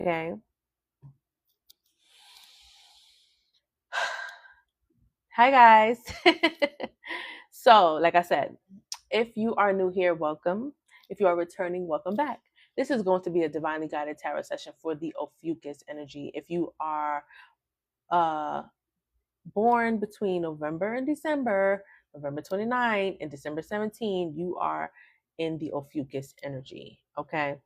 Okay. Hi, guys. So, like I said, if you are new here, welcome. If you are returning, welcome back. This is going to be a divinely guided tarot session for the Ophiuchus energy. If you are uh, born between November and December, November 29 and December 17, you are in the Ophiuchus energy. Okay.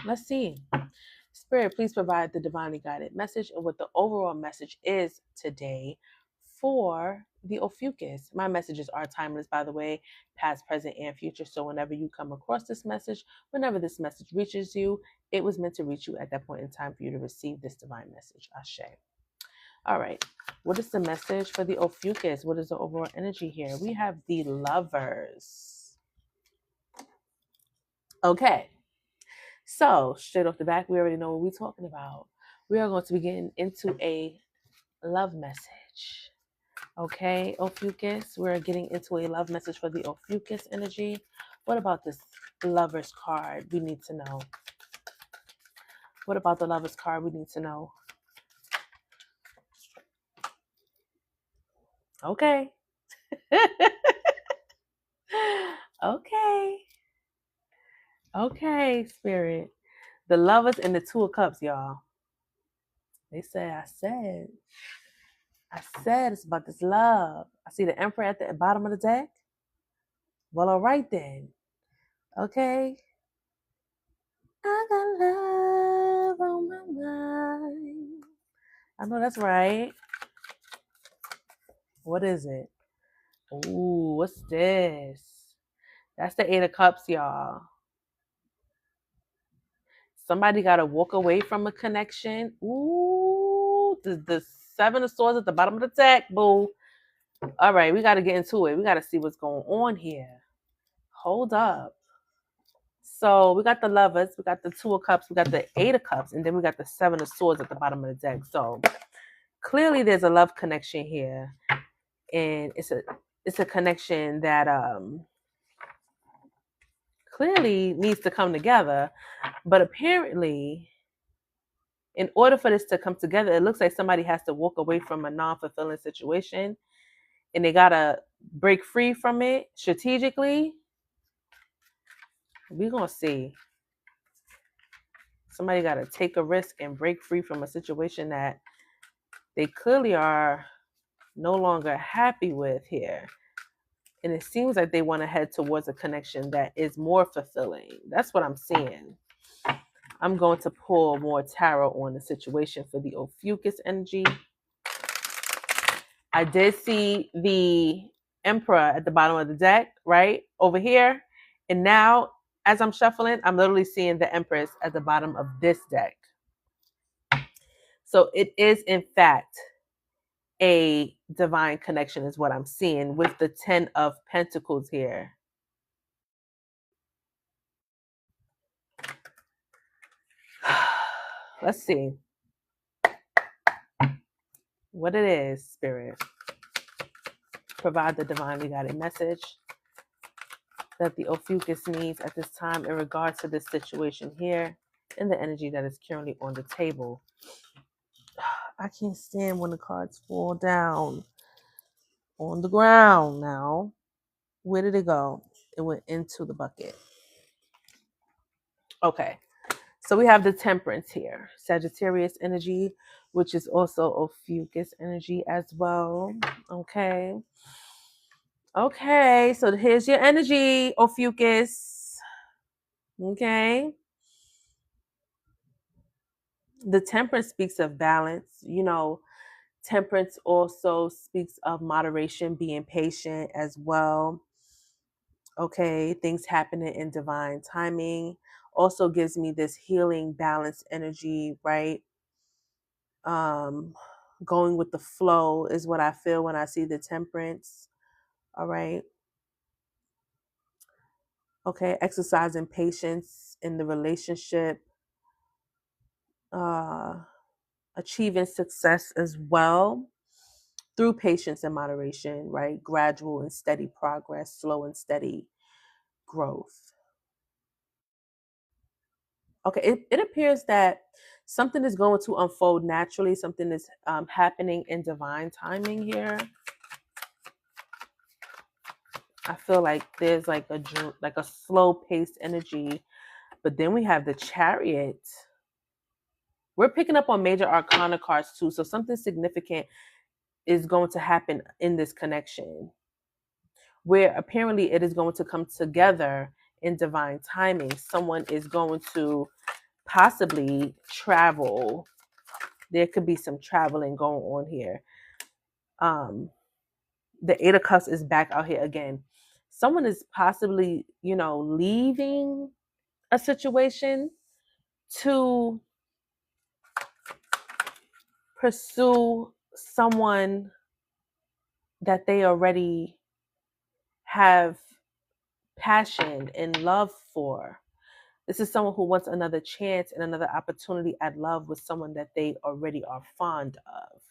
Let's see. Spirit, please provide the divinely guided message and what the overall message is today for the Ophiuchus. My messages are timeless, by the way, past, present, and future. So whenever you come across this message, whenever this message reaches you, it was meant to reach you at that point in time for you to receive this divine message. Ashe. All right. What is the message for the Ophiuchus? What is the overall energy here? We have the Lovers. Okay. So, straight off the back, we already know what we're talking about. We are going to be getting into a love message. Okay, Ophiuchus, we're getting into a love message for the Ophiuchus energy. What about this Lover's card? We need to know. What about the Lover's card? We need to know. Okay. Okay. Okay, Spirit. The Lovers and the Two of Cups, y'all. They say, I said it's about this love. I see the Emperor at the bottom of the deck. Well, all right then. Okay. I got love on my mind. I know that's right. What is it? Ooh, what's this? That's the Eight of Cups, y'all. Somebody got to walk away from a connection. Ooh, the Seven of Swords at the bottom of the deck, boo. All right, we got to get into it. We got to see what's going on here. Hold up. So we got the Lovers, we got the Two of Cups, we got the Eight of Cups, and then we got the Seven of Swords at the bottom of the deck. So clearly there's a love connection here. And it's a connection that clearly needs to come together. But apparently, in order for this to come together, it looks like somebody has to walk away from a non-fulfilling situation and they gotta break free from it strategically. We're gonna see. Somebody gotta take a risk and break free from a situation that they clearly are no longer happy with here. And it seems like they want to head towards a connection that is more fulfilling. That's what I'm seeing. I'm going to pull more tarot on the situation for the Ophiuchus energy. I did see the Emperor at the bottom of the deck, right? Over here. And now, as I'm shuffling, I'm literally seeing the Empress at the bottom of this deck. So it is, in fact, a divine connection is what I'm seeing with the 10 of Pentacles here. Let's see what it is, Spirit. Provide the divinely guided message that the Ophiuchus needs at this time in regards to this situation here and the energy that is currently on the table. I can't stand when the cards fall down on the ground now. Where did it go? It went into the bucket. Okay. So we have the Temperance here. Sagittarius energy, which is also Ophiuchus energy as well. Okay. Okay. So here's your energy, Ophiuchus. Okay. The Temperance speaks of balance. You know, Temperance also speaks of moderation, being patient as well. Okay, things happening in divine timing also gives me this healing, balanced energy, right? Going with the flow is what I feel when I see the Temperance. All right. Okay, exercising patience in the relationship, achieving success as well through patience and moderation, right? Gradual and steady progress, slow and steady growth. Okay, it appears that something is going to unfold naturally. Something is happening in divine timing here. I feel like there's like a slow paced energy, but then we have the Chariot. We're picking up on major arcana cards too, so something significant is going to happen in this connection, where apparently it is going to come together in divine timing. Someone is going to possibly travel. There could be some traveling going on here. The Eight of Cups is back out here again. Someone is possibly, leaving a situation to pursue someone that they already have passion and love for. This is someone who wants another chance and another opportunity at love with someone that they already are fond of.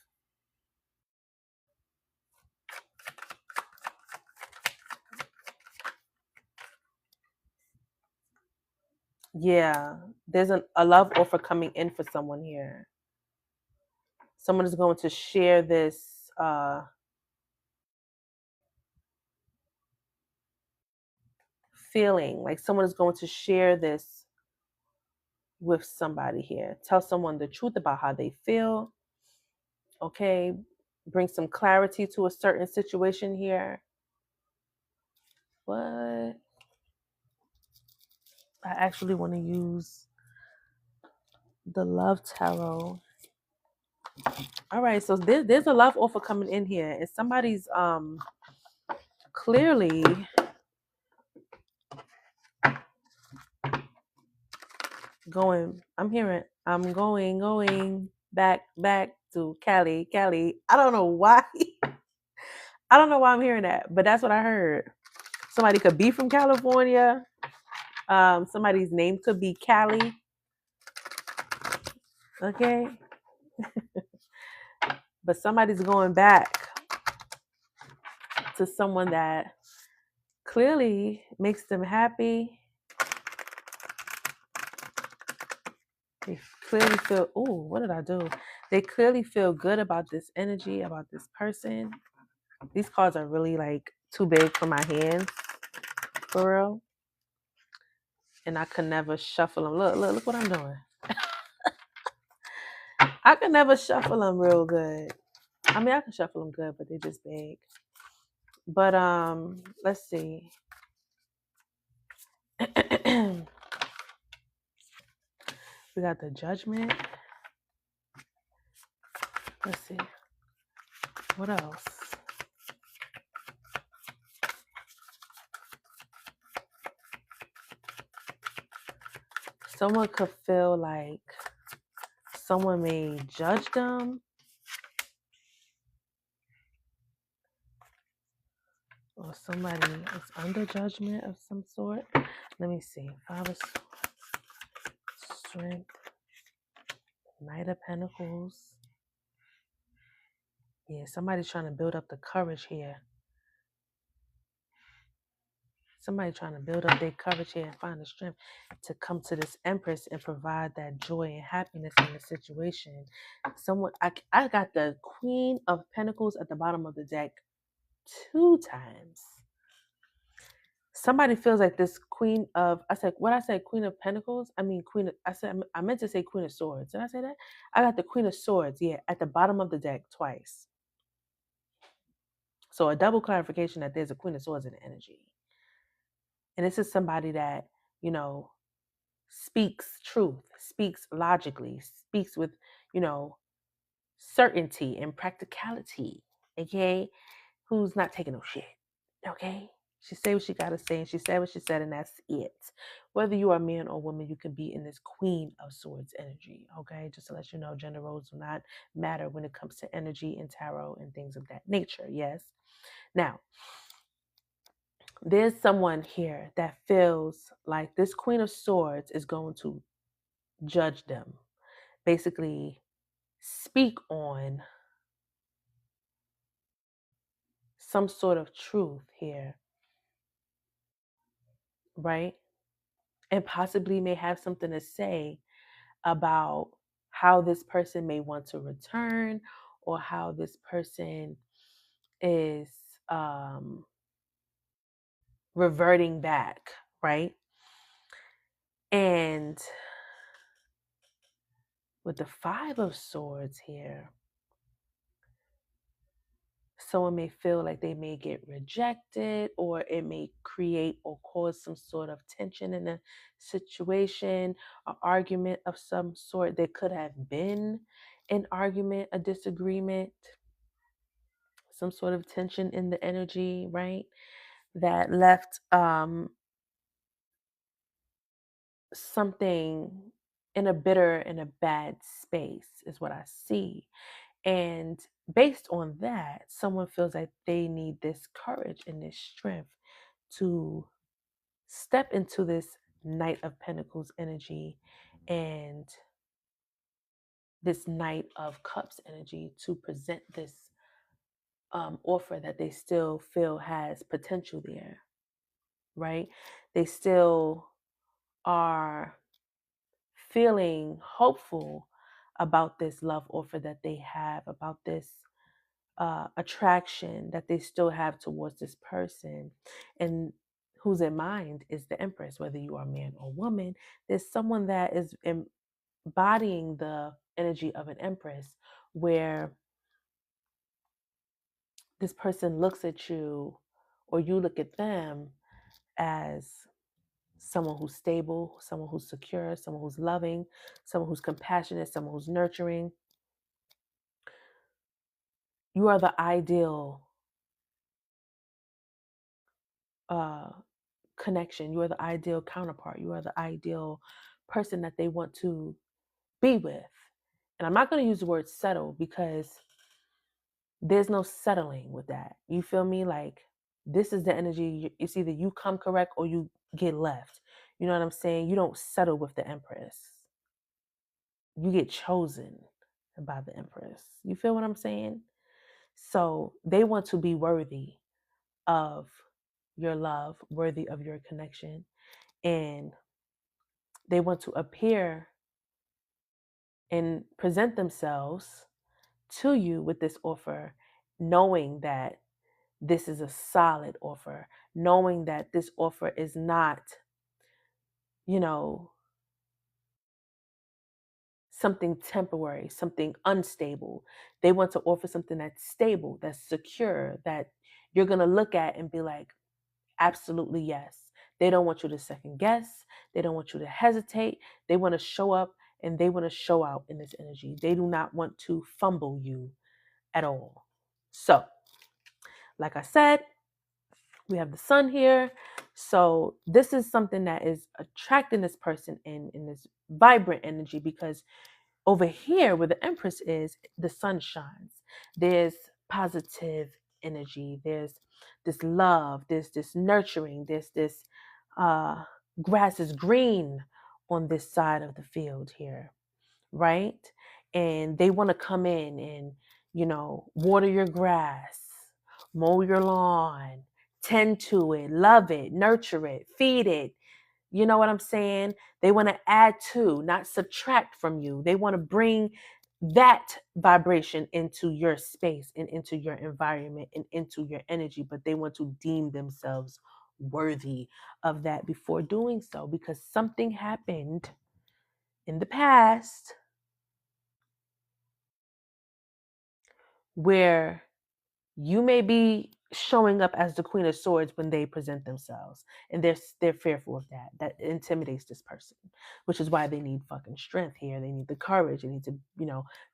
Yeah, there's a love offer coming in for someone here. Someone is going to share this feeling, like someone is going to share this with somebody here. Tell someone the truth about how they feel. Okay, bring some clarity to a certain situation here. What? I actually want to use the Love Tarot. All right, so there's a love offer coming in here, and somebody's clearly going. I'm going back to Cali. I don't know why. I don't know why I'm hearing that, but that's what I heard. Somebody could be from California. Somebody's name could be Cali. Okay. But somebody's going back to someone that clearly makes them happy. They clearly feel, ooh, what did I do? They clearly feel good about this energy, about this person. These cards are really like too big for my hands, for real. And I could never shuffle them. Look what I'm doing. I could never shuffle them real good. I mean, I can shuffle them good, but they're just big. But let's see. We got the Judgment. Let's see. What else? Someone could feel like someone may judge them, or somebody is under judgment of some sort. Let me see. Five of Strength, Knight of Pentacles. Yeah, somebody's trying to build up the courage here. Somebody trying to build up their courage here and find the strength to come to this Empress and provide that joy and happiness in the situation. I got the Queen of Pentacles at the bottom of the deck 2 times. Somebody feels like this Queen of, Queen of Pentacles? I mean, I meant to say Queen of Swords. Did I say that? I got the Queen of Swords, yeah, at the bottom of the deck twice. So a double clarification that there's a Queen of Swords in the energy. And this is somebody that, speaks truth, speaks logically, speaks with, certainty and practicality. Okay? Who's not taking no shit. Okay? She said what she got to say, and she said what she said, and that's it. Whether you are a man or woman, you can be in this Queen of Swords energy. Okay? Just to let you know, gender roles do not matter when it comes to energy and tarot and things of that nature. Yes? Now, there's someone here that feels like this Queen of Swords is going to judge them. Basically, speak on some sort of truth here. Right? and possibly may have something to say about how this person may want to return, or how this person is um, reverting back, right? And with the Five of Swords here, someone may feel like they may get rejected, or it may create or cause some sort of tension in a situation, an argument of some sort. There could have been an argument, a disagreement, some sort of tension in the energy, right? That left something in a bitter and a bad space, is what I see. And based on that, someone feels like they need this courage and this strength to step into this Knight of Pentacles energy and this Knight of Cups energy to present this offer that they still feel has potential there, right? They still are feeling hopeful about this love offer that they have, about this attraction that they still have towards this person, and who's in mind is the Empress. Whether you are man or woman, there's someone that is embodying the energy of an Empress, where this person looks at you, or you look at them, as someone who's stable, someone who's secure, someone who's loving, someone who's compassionate, someone who's nurturing. You are the ideal connection. You are the ideal counterpart. You are the ideal person that they want to be with. And I'm not going to use the word settle, because there's no settling with that. You feel me? Like, this is the energy. It's either you come correct or you get left. You know what I'm saying? You don't settle with the Empress. You get chosen by the Empress. You feel what I'm saying? So they want to be worthy of your love, worthy of your connection. And they want to appear and present themselves to you with this offer, knowing that this is a solid offer, knowing that this offer is not, you know, something temporary, something unstable. They want to offer something that's stable, that's secure, that you're going to look at and be like, absolutely yes. They don't want you to second guess. They don't want you to hesitate. They want to show up and they want to show out in this energy. They do not want to fumble you at all. So, like I said, we have the sun here. So this is something that is attracting this person in this vibrant energy, because over here where the Empress is, the sun shines. There's positive energy. There's this love. There's this nurturing. There's this grass is green on this side of the field here, right? And they want to come in and, water your grass, mow your lawn, tend to it, love it, nurture it, feed it. You know what I'm saying? They want to add to, not subtract from you. They want to bring that vibration into your space and into your environment and into your energy, but they want to deem themselves worthy of that before doing so, because something happened in the past where you may be showing up as the Queen of Swords when they present themselves, and they're fearful of that. That intimidates this person, which is why they need fucking strength here. They need the courage. They need to,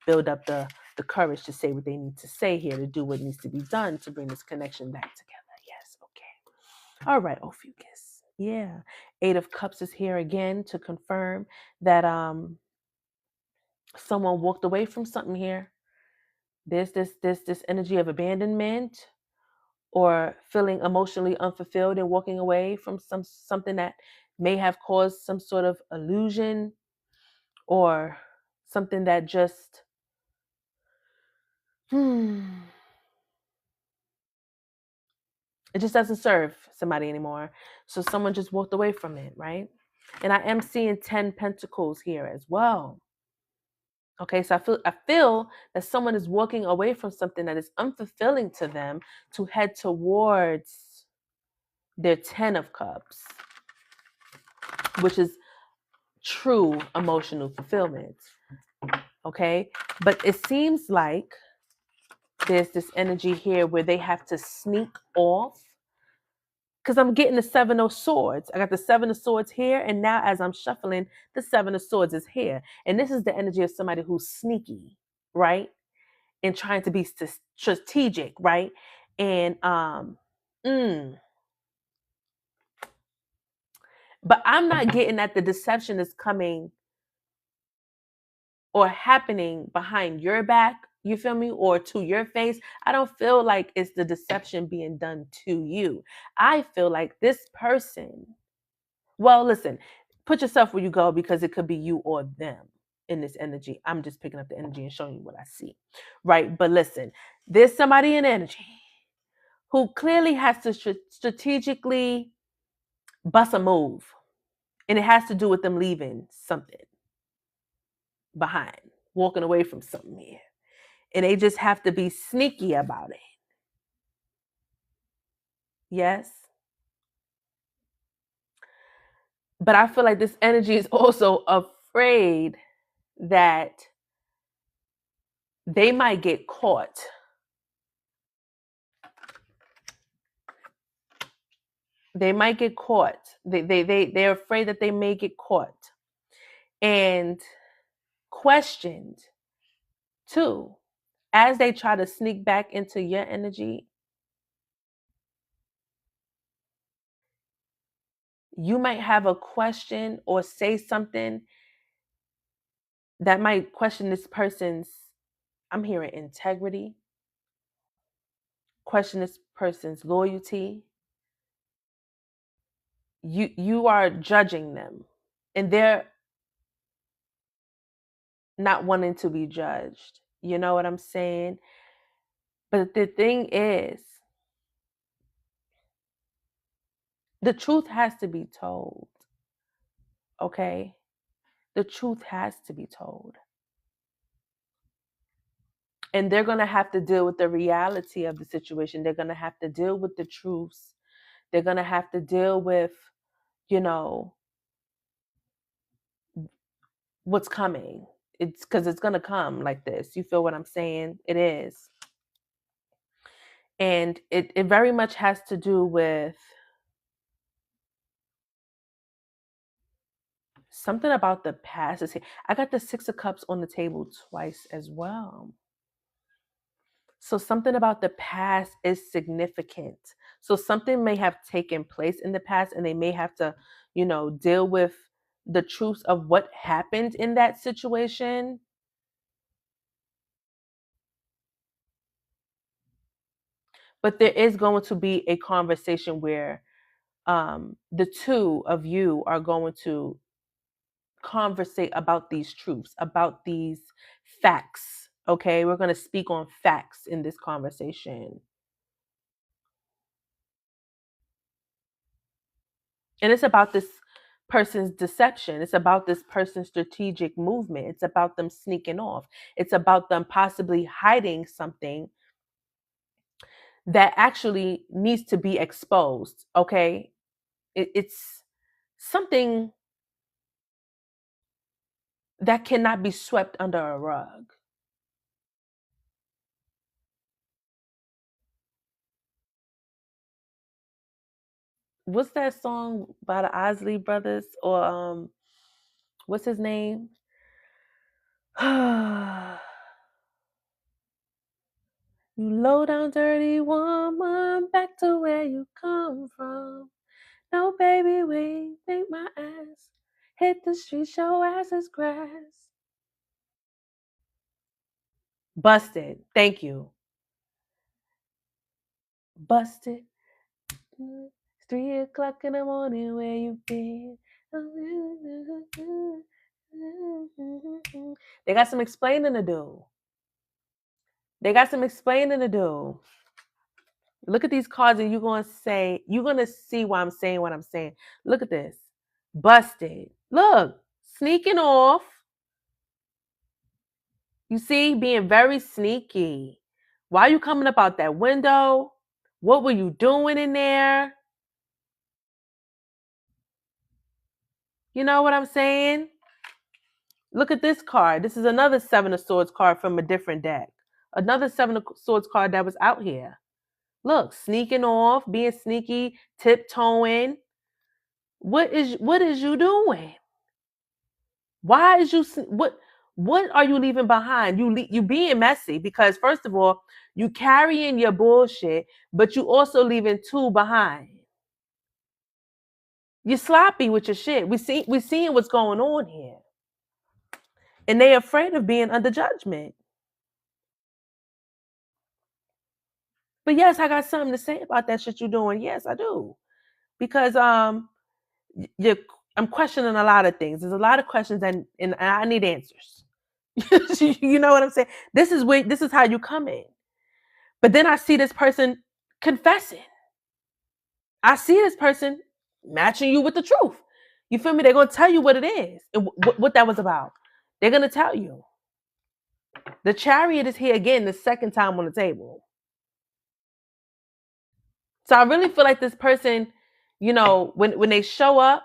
build up the courage to say what they need to say here, to do what needs to be done to bring this connection back together. Yes, okay. All right, Ophiuchus. Yeah. Eight of Cups is here again to confirm that someone walked away from something here. There's this energy of abandonment, or feeling emotionally unfulfilled and walking away from something that may have caused some sort of illusion, or something that just it just doesn't serve somebody anymore. So someone just walked away from it, right? And I am seeing 10 pentacles here as well. Okay, so I feel that someone is walking away from something that is unfulfilling to them to head towards their 10 of cups, which is true emotional fulfillment. Okay, but it seems like there's this energy here where they have to sneak off, because I'm getting the 7 of swords. I got the 7 of swords here, and now as I'm shuffling, the 7 of swords is here. And this is the energy of somebody who's sneaky, right? And trying to be strategic, right? And but I'm not getting that the deception is coming or happening behind your back, you feel me, or to your face. I don't feel like it's the deception being done to you. I feel like this person, well, listen, put yourself where you go, because it could be you or them in this energy. I'm just picking up the energy and showing you what I see, right? But listen, there's somebody in energy who clearly has to strategically bust a move, and it has to do with them leaving something behind, walking away from something here. And they just have to be sneaky about it. Yes. But I feel like this energy is also afraid that they might get caught. They might get caught. They're afraid that they may get caught and questioned too, as they try to sneak back into your energy. You might have a question or say something that might question this person's, I'm hearing integrity, question this person's loyalty. You are judging them, and they're not wanting to be judged. You know what I'm saying? But the thing is, the truth has to be told. Okay? The truth has to be told. And they're going to have to deal with the reality of the situation. They're going to have to deal with the truths. They're going to have to deal with, you know, what's coming. It's because it's going to come like this. You feel what I'm saying? It is. And it very much has to do with something about the past. Is here. I got the 6 of Cups on the table twice as well. So something about the past is significant. So something may have taken place in the past, and they may have to, deal with the truth of what happened in that situation. But there is going to be a conversation where the two of you are going to conversate about these truths, about these facts. Okay, we're going to speak on facts in this conversation. And it's about this person's deception. It's about this person's strategic movement. It's about them sneaking off. It's about them possibly hiding something that actually needs to be exposed. Okay, it's something that cannot be swept under a rug. What's that song by the Osley brothers, or what's his name? You low down dirty woman, back to where you come from. No, baby, wait, make my ass hit the street, show ass is grass. Busted. Thank you. Busted. It's 3 o'clock in the morning. Where you been? They got some explaining to do. They got some explaining to do. Look at these cards, and you're going to see why I'm saying what I'm saying. Look at this. Busted. Look, sneaking off. You see, being very sneaky. Why are you coming up out that window? What were you doing in there? You know what I'm saying? Look at this card. This is another Seven of Swords card from a different deck. Another Seven of Swords card that was out here. Look, sneaking off, being sneaky, tiptoeing. What is you doing? Why is you what are you leaving behind? You being messy because first of all, you carrying your bullshit, but you also leaving two behind. You're sloppy with your shit. We seeing what's going on here. And they afraid of being under judgment. But yes, I got something to say about that shit you're doing. Yes, I do. Because you're I'm questioning a lot of things. There's a lot of questions and I need answers. You know what I'm saying? This is how you come in. But then I see this person confessing. I see this person matching you with the truth. You feel me? They're going to tell you what it is and what that was about. They're going to tell you. The Chariot is here again the second time on the table. So I really feel like this person, you know, when they show up,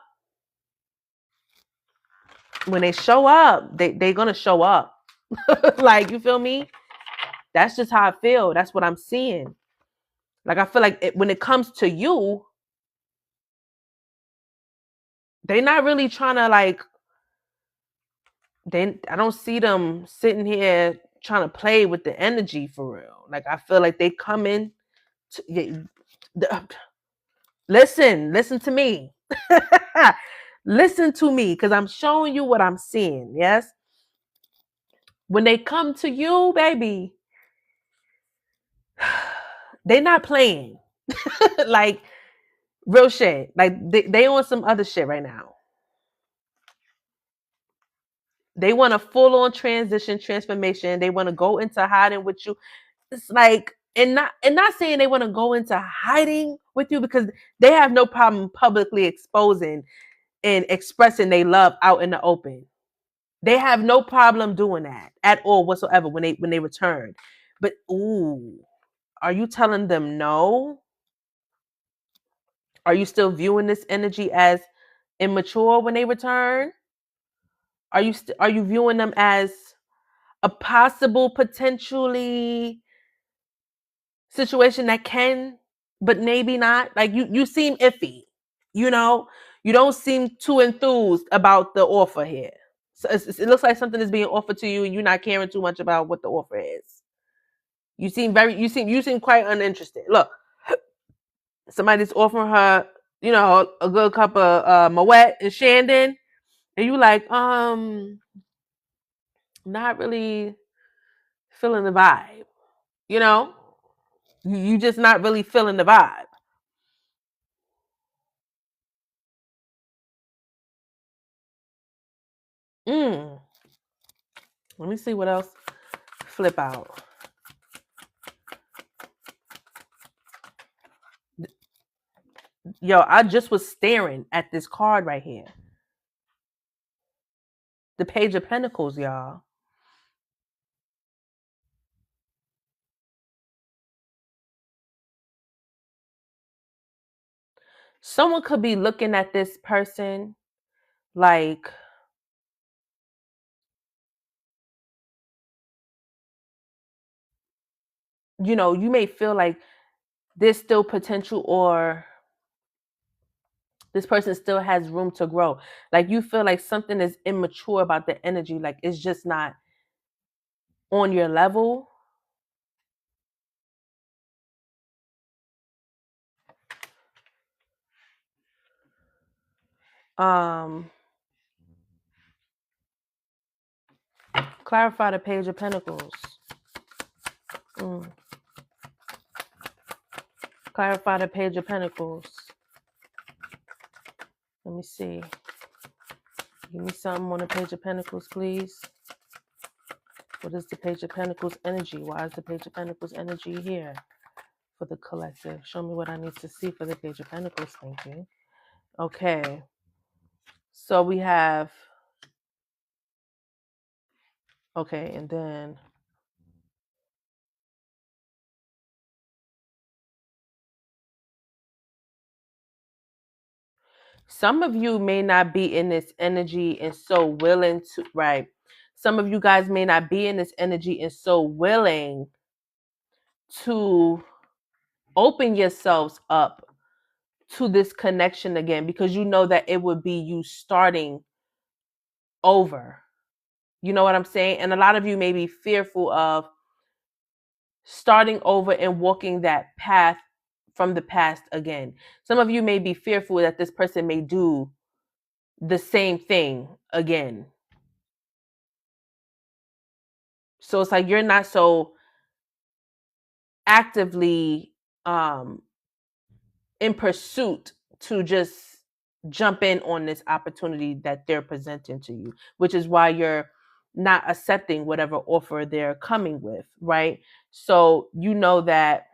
they're going to show up. Like, you feel me? That's just how I feel. That's what I'm seeing. Like, I feel like when it comes to you, they're not really trying to like, I don't see them sitting here trying to play with the energy for real. Like, I feel like they come in listen to me. Listen to me, because I'm showing you what I'm seeing. Yes. When they come to you, baby, they're not playing. Like, real shit. Like, they on some other shit right now. They want a full-on transformation. They want to go into hiding with you. It's like, and not saying they want to go into hiding with you, because they have no problem publicly exposing and expressing their love out in the open. They have no problem doing that at all whatsoever when they return. But ooh, are you telling them no? Are you still viewing this energy as immature when they return? Are you viewing them as a possible potentially situation that can, but maybe not? Like, you seem iffy, you know? You don't seem too enthused about the offer here. So it looks like something is being offered to you and you're not caring too much about what the offer is. You seem quite uninterested. Look, somebody's offering her, you know, a good cup of Moet and Shandon, and you like, not really feeling the vibe, you know? You just not really feeling the vibe. Let me see what else flip out. Yo, I just was staring at this card right here. The Page of Pentacles, y'all. Someone could be looking at this person like, you know, you may feel like there's still potential, or this person still has room to grow. Like, you feel like something is immature about the energy. Like, it's just not on your level. Clarify the Page of Pentacles. Clarify the Page of Pentacles. Let me see. Give me something on the Page of Pentacles, please. What is the Page of Pentacles energy? Why is the Page of Pentacles energy here for the collective? Show me what I need to see for the Page of Pentacles. Thank you. Okay. So we have, okay, and then some of you may not be in this energy and so willing to, right? Some of you guys may not be in this energy and so willing to open yourselves up to this connection again, because you know that it would be you starting over. You know what I'm saying? And a lot of you may be fearful of starting over and walking that path from the past again. Some of you may be fearful that this person may do the same thing again. So it's like you're not so actively in pursuit to just jump in on this opportunity that they're presenting to you, which is why you're not accepting whatever offer they're coming with, right? So you know that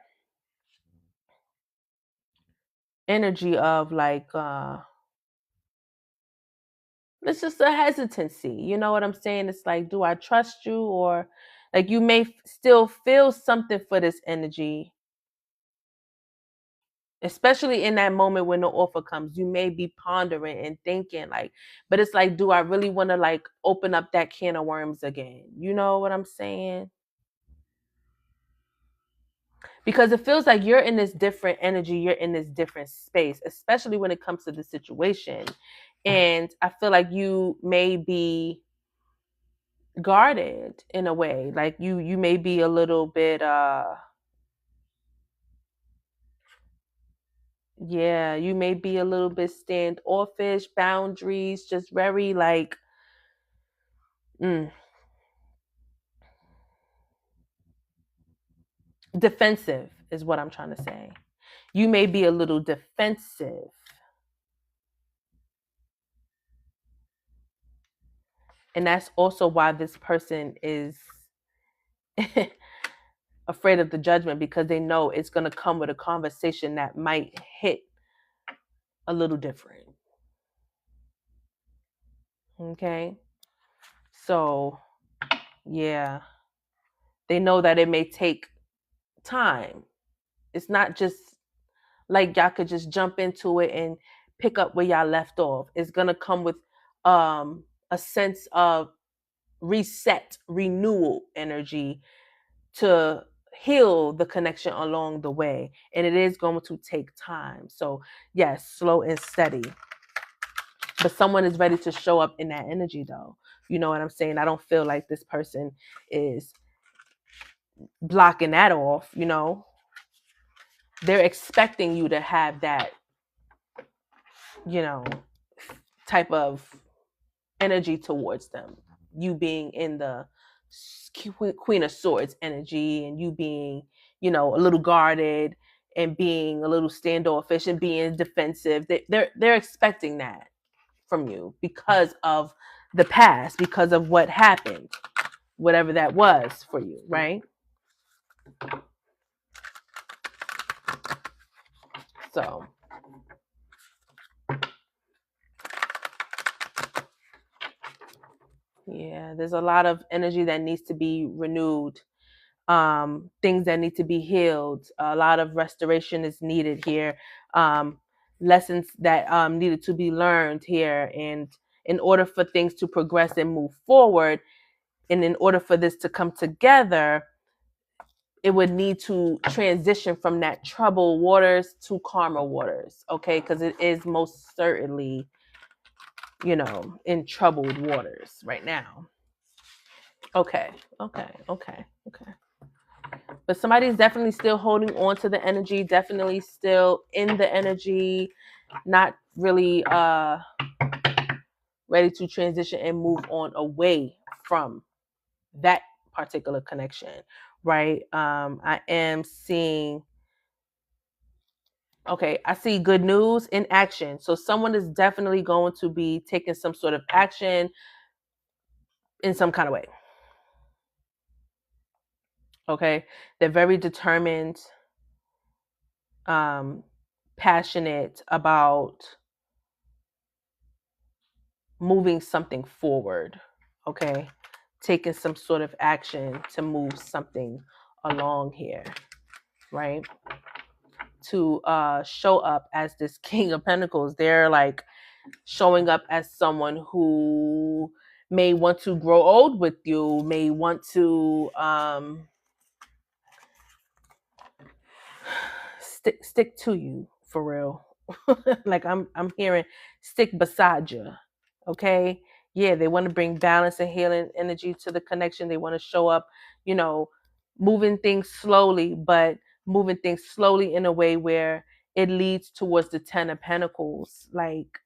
energy of like it's just a hesitancy. You know what I'm saying? It's like, do I trust you? Or like you may still feel something for this energy, especially in that moment when the offer comes. You may be pondering and thinking like, but it's like, do I really want to like open up that can of worms again? You know what I'm saying? Because it feels like you're in this different energy, you're in this different space, especially when it comes to the situation. And I feel like you may be guarded in a way. Like you may be a little bit yeah, you may be a little bit standoffish, boundaries, just very like mm, defensive is what I'm trying to say. You may be a little defensive. And that's also why this person is afraid of the judgment, because they know it's going to come with a conversation that might hit a little different. Okay. So, yeah, they know that it may take time. It's not just like y'all could just jump into it and pick up where y'all left off. It's going to come with a sense of reset, renewal energy to heal the connection along the way. And it is going to take time. So, yes, slow and steady. But someone is ready to show up in that energy, though. You know what I'm saying? I don't feel like this person is blocking that off, you know? They're expecting you to have that, you know, type of energy towards them. You being in the Queen of Swords energy, and you being, you know, a little guarded and being a little standoffish and being defensive. They're expecting that from you because of the past, because of what happened, whatever that was for you, right? So yeah, there's a lot of energy that needs to be renewed, things that need to be healed. A lot of restoration is needed here, lessons that needed to be learned here. And in order for things to progress and move forward, and in order for this to come together, it would need to transition from that troubled waters to calmer waters, okay? Because it is most certainly, you know, in troubled waters right now. Okay. But somebody's definitely still holding on to the energy, definitely still in the energy, not really ready to transition and move on away from that particular connection, right? I am seeing, okay, I see good news in action. So someone is definitely going to be taking some sort of action in some kind of way. Okay, they're very determined, passionate about moving something forward, okay? Taking some sort of action to move something along here, right? To show up as this King of Pentacles. They're like showing up as someone who may want to grow old with you, may want to stick to you for real. Like I'm hearing stick beside you. Okay? Yeah, they want to bring balance and healing energy to the connection. They want to show up, you know, moving things slowly, but moving things slowly in a way where it leads towards the 10 of Pentacles, like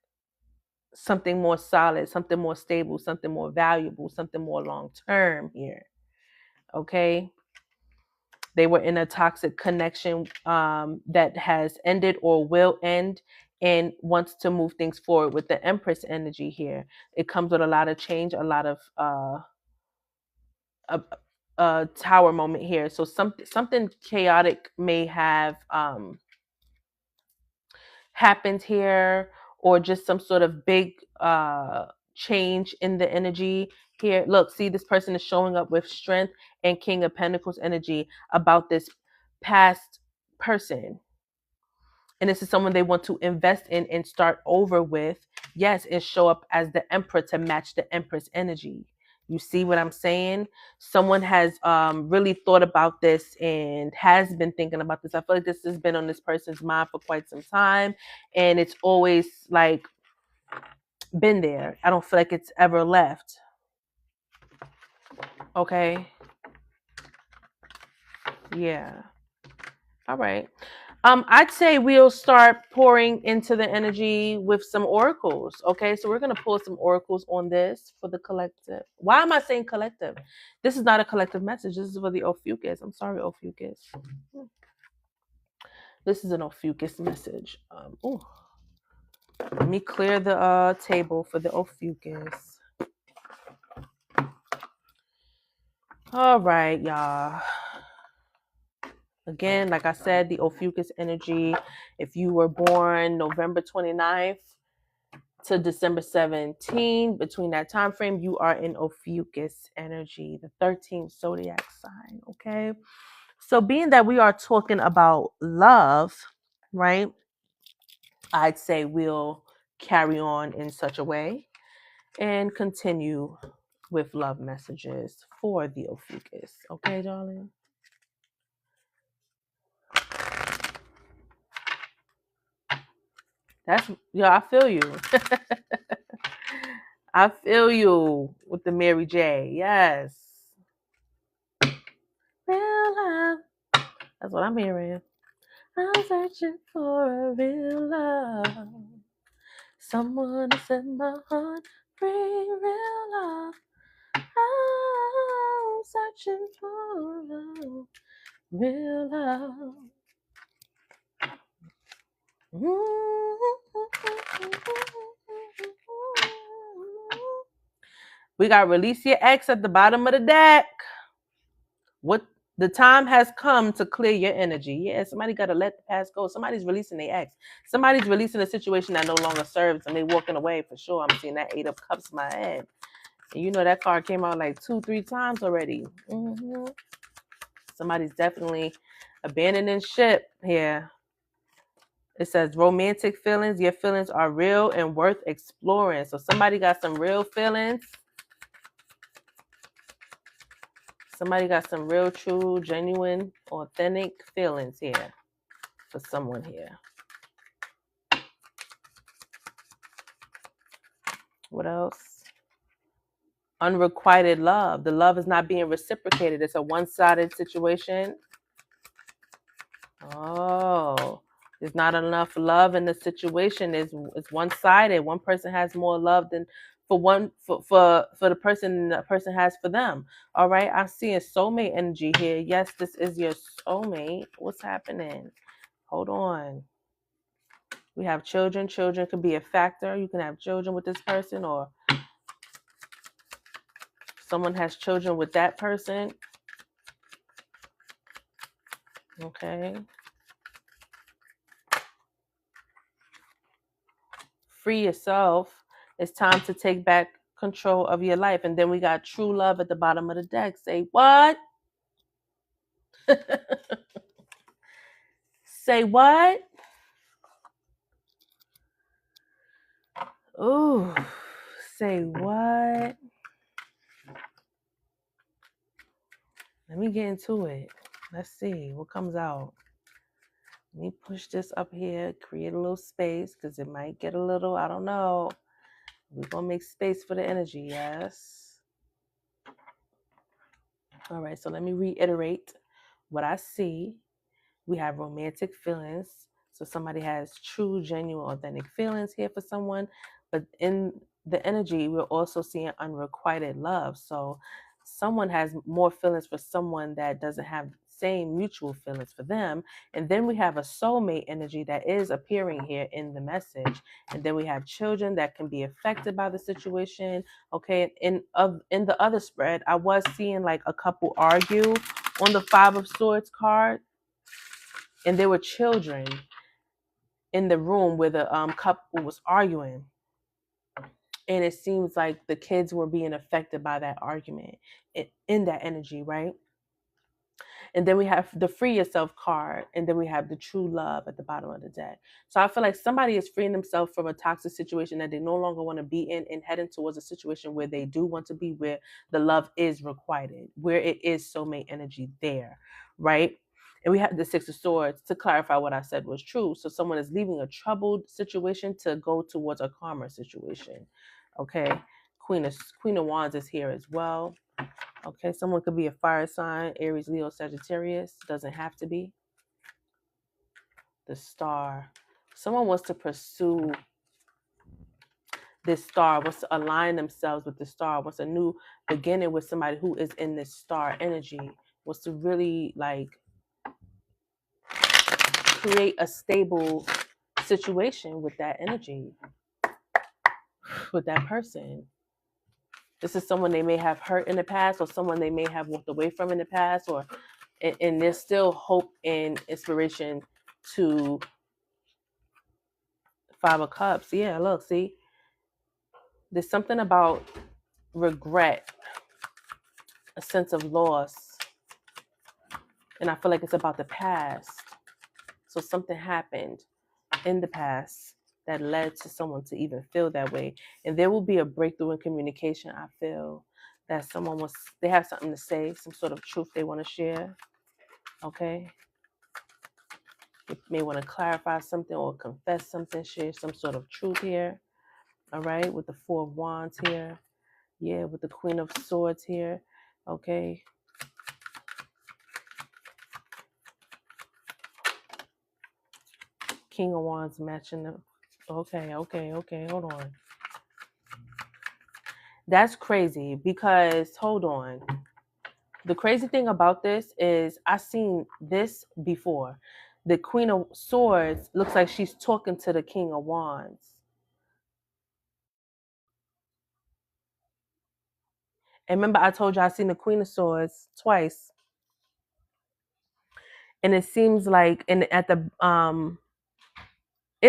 something more solid, something more stable, something more valuable, something more long term here. Okay? They were in a toxic connection that has ended or will end, and wants to move things forward with the Empress energy here. It comes with a lot of change, a lot of a tower moment here. So something chaotic may have happened here, or just some sort of big change in the energy here. Look, see, this person is showing up with strength and King of Pentacles energy about this past person. And this is someone they want to invest in and start over with. Yes, and show up as the Emperor to match the Empress energy. You see what I'm saying? Someone has really thought about this and has been thinking about this. I feel like this has been on this person's mind for quite some time. And it's always like been there. I don't feel like it's ever left. Okay. Yeah. All right. I'd say we'll start pouring into the energy with some oracles. Okay, so we're gonna pull some oracles on this for the collective. Why am I saying collective? This is not a collective message. This is for the Ophiuchus. I'm sorry, Ophiuchus. This is an Ophiuchus message. Let me clear the table for the Ophiuchus. All right, y'all. Again, like I said, the Ophiuchus energy. If you were born November 29th to December 17, between that time frame, you are in Ophiuchus energy, the 13th zodiac sign. Okay, so being that we are talking about love, right, I'd say we'll carry on in such a way and continue with love messages for the Ophiuchus. Okay, darling? I feel you. I feel you with the Mary J. Yes. Real love. That's what I'm hearing. I'm searching for a real love. Someone to set my heart free. Real love. I'm searching for a real love. We got release your ex at the bottom of the deck. What the time has come to clear your energy. Yeah, somebody got to let the past go. Somebody's releasing their ex. Somebody's releasing a situation that no longer serves and they walking away for sure. I'm seeing that 8 of Cups in my head. And you know that card came out like 2-3 times already. Mm-hmm. Somebody's definitely abandoning ship here. It says romantic feelings. Your feelings are real and worth exploring. So somebody got some real feelings. Somebody got some real, true, genuine, authentic feelings here for someone here. What else? Unrequited love. The love is not being reciprocated. It's a one-sided situation. Oh, there's not enough love in the situation. It's one-sided. One person has more love than for the person has for them. All right. I'm seeing soulmate energy here. Yes, this is your soulmate. What's happening? Hold on. We have children. Children could be a factor. You can have children with this person, or someone has children with that person. Okay. Free yourself. It's time to take back control of your life. And then we got true love at the bottom of the deck. Say what? Say what? Ooh, say what? Let me get into it. Let's see what comes out. Let me push this up here, create a little space because it might get a little, I don't know. We're going to make space for the energy, yes. All right, so let me reiterate what I see. We have romantic feelings. So somebody has true, genuine, authentic feelings here for someone. But in the energy, we're also seeing unrequited love. So someone has more feelings for someone that doesn't have the same mutual feelings for them. And then we have a soulmate energy that is appearing here in the message. And then we have children that can be affected by the situation. Okay, in the other spread, I was seeing like a couple argue on the Five of Swords card. And there were children in the room where the couple was arguing. And it seems like the kids were being affected by that argument in that energy, right? And then we have the free yourself card. And then we have the true love at the bottom of the deck. So I feel like somebody is freeing themselves from a toxic situation that they no longer want to be in and heading towards a situation where they do want to be, where the love is requited, where it is soulmate energy there, right? And we have the Six of Swords to clarify what I said was true. So someone is leaving a troubled situation to go towards a calmer situation. Okay. Queen of Wands is here as well. Okay, someone could be a fire sign, Aries, Leo, Sagittarius. Doesn't have to be. The Star. Someone wants to pursue this star, wants to align themselves with the star, wants a new beginning with somebody who is in this star energy, wants to really like create a stable situation with that energy, with that person. This is someone they may have hurt in the past, or someone they may have walked away from in the past, or and there's still hope and inspiration to Five of Cups. Yeah, look, see, there's something about regret, a sense of loss, and I feel like it's about the past. So something happened in the past that led to someone to even feel that way. And there will be a breakthrough in communication. I feel that they have something to say, some sort of truth they want to share. Okay. They may want to clarify something or confess something, share some sort of truth here. All right. With the Four of Wands here. Yeah. With the Queen of Swords here. Okay. King of Wands matching them. Okay. Hold on. That's crazy because, hold on. The crazy thing about this is I've seen this before. The Queen of Swords looks like she's talking to the King of Wands. And remember, I told you I seen the Queen of Swords twice. And it seems like in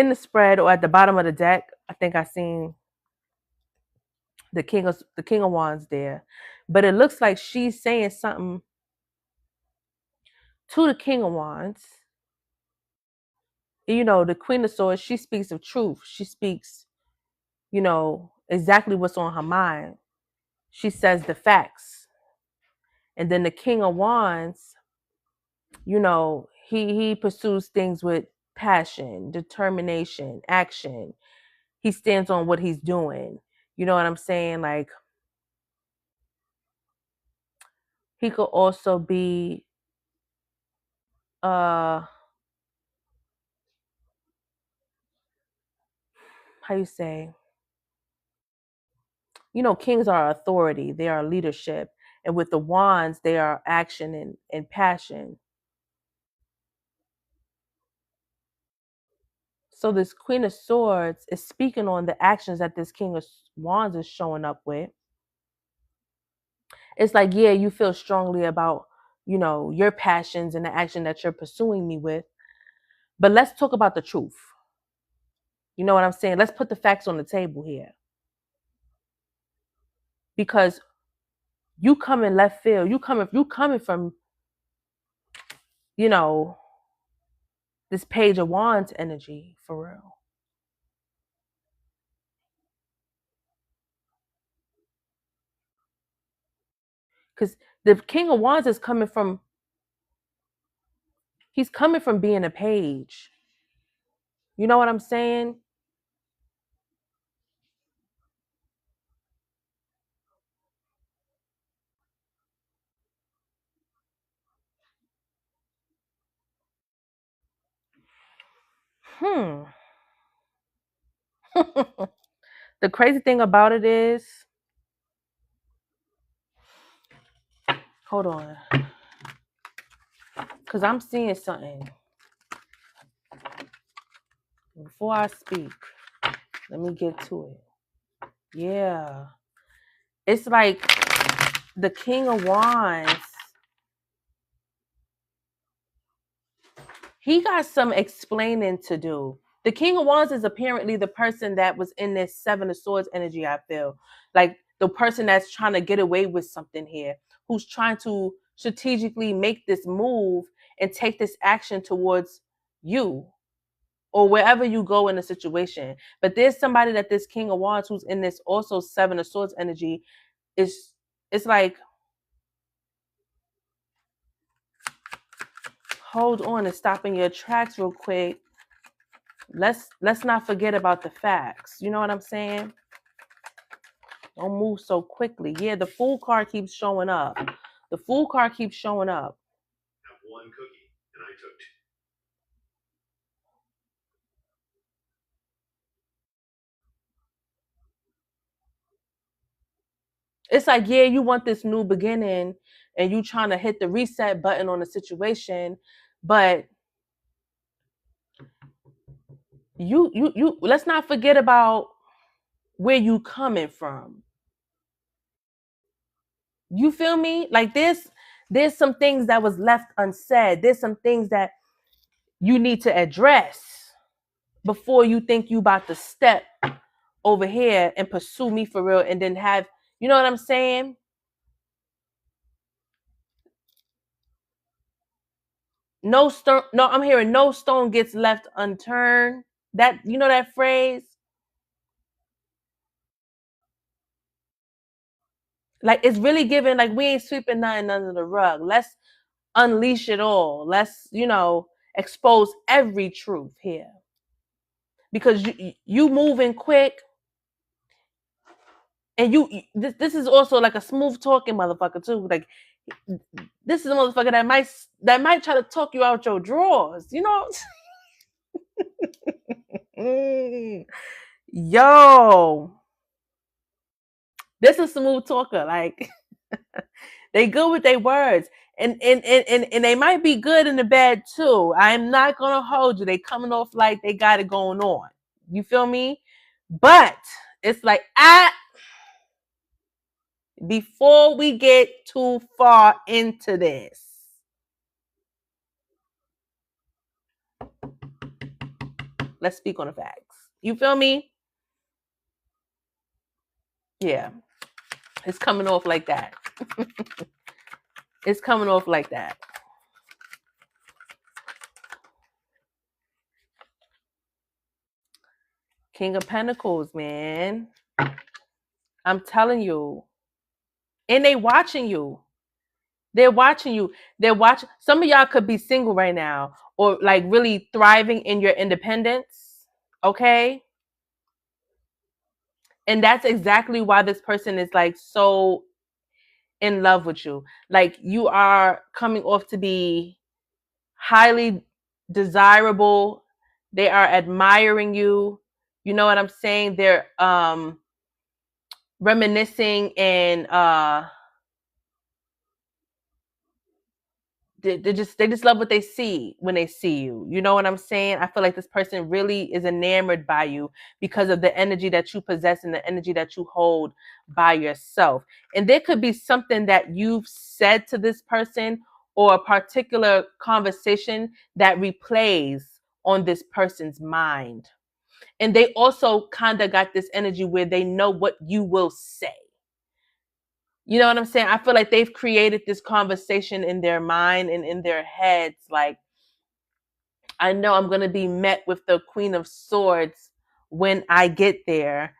the spread or at the bottom of the deck, I think I seen the King of Wands there. But it looks like she's saying something to the King of Wands. You know, the Queen of Swords, she speaks of truth. She speaks, exactly what's on her mind. She says the facts. And then the King of Wands, he pursues things with passion, determination, action. He stands on what he's doing. You know what I'm saying? Like, he could also be how you say, kings are authority, they are leadership. And with the wands, they are action and passion. So this Queen of Swords is speaking on the actions that this King of Wands is showing up with. It's like, yeah, you feel strongly about, your passions and the action that you're pursuing me with. But let's talk about the truth. You know what I'm saying? Let's put the facts on the table here. because you come in left field. You coming from, you know, this Page of Wands energy for real. Because the King of Wands is coming from, he's coming from being a page. You know what I'm saying? The crazy thing about it is, hold on, because I'm seeing something. Before I speak, let me get to it. Yeah. It's like the King of Wands, he got some explaining to do. The King of Wands is apparently the person that was in this Seven of Swords energy, I feel. Like the person that's trying to get away with something here, who's trying to strategically make this move and take this action towards you or wherever you go in a situation. But there's somebody that this King of Wands who's in this also Seven of Swords energy is, it's like, hold on and stop in your tracks real quick. Let's not forget about the facts. You know what I'm saying? Don't move so quickly. Yeah, the Fool card keeps showing up. The Fool card keeps showing up. Have one cookie, and I took two. It's like, yeah, you want this new beginning and you trying to hit the reset button on the situation, but you let's not forget about where you coming from. You feel me? Like there's some things that was left unsaid. There's some things that you need to address before you think you about to step over here and pursue me for real and then have, you know what I'm saying? No stone, no, I'm hearing no stone gets left unturned. That, you know that phrase? Like it's really giving, like we ain't sweeping nothing under the rug. Let's unleash it all. Let's, expose every truth here. Because you moving quick, and this is also like a smooth talking motherfucker too. Like this is a motherfucker that might try to talk you out your drawers, you know? Yo, this is a smooth talker. Like they good with their words. And they might be good in the bad too. I'm not gonna hold you. They coming off like they got it going on. You feel me? But it's like before we get too far into this, let's speak on the facts. You feel me? Yeah. It's coming off like that. It's coming off like that. King of Pentacles, man. I'm telling you. And they watching you. They're watching you. They're watching. Some of y'all could be single right now or like really thriving in your independence. Okay? And that's exactly why this person is like so in love with you. Like you are coming off to be highly desirable. They are admiring you. You know what I'm saying? They're reminiscing and they just love what they see when they see you. You know what I'm saying? I feel like this person really is enamored by you because of the energy that you possess and the energy that you hold by yourself. And there could be something that you've said to this person or a particular conversation that replays on this person's mind. And they also kind of got this energy where they know what you will say. You know what I'm saying? I feel like they've created this conversation in their mind and in their heads. Like, I know I'm going to be met with the Queen of Swords when I get there.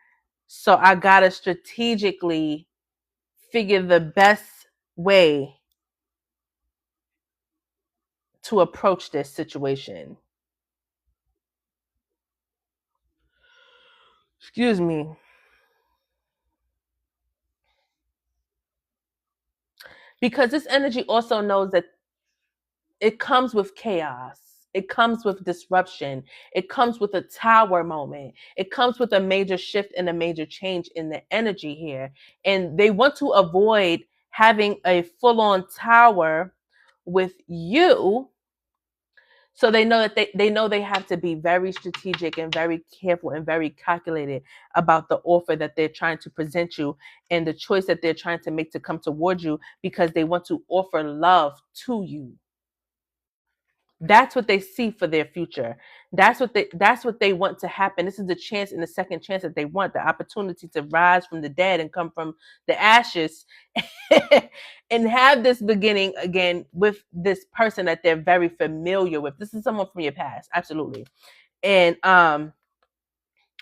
So I got to strategically figure the best way to approach this situation. Excuse me. Because this energy also knows that it comes with chaos. It comes with disruption. It comes with a tower moment. It comes with a major shift and a major change in the energy here. And they want to avoid having a full-on tower with you. So they know that they know they have to be very strategic and very careful and very calculated about the offer that they're trying to present you and the choice that they're trying to make to come towards you, because they want to offer love to you. That's what they see for their future. That's what they want to happen. This is the chance and the second chance that they want, the opportunity to rise from the dead and come from the ashes and have this beginning again with this person that they're very familiar with. This is someone from your past, absolutely. And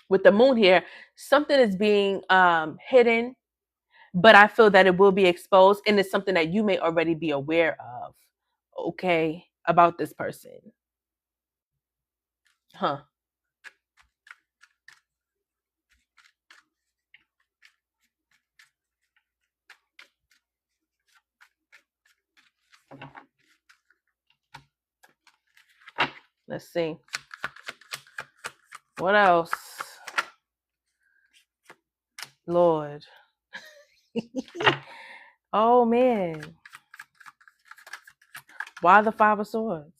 with the moon here, something is being hidden, but I feel that it will be exposed, and it's something that you may already be aware of, okay, about this person. Huh. Let's see. What else? Lord. Oh, man. Why the Five of Swords?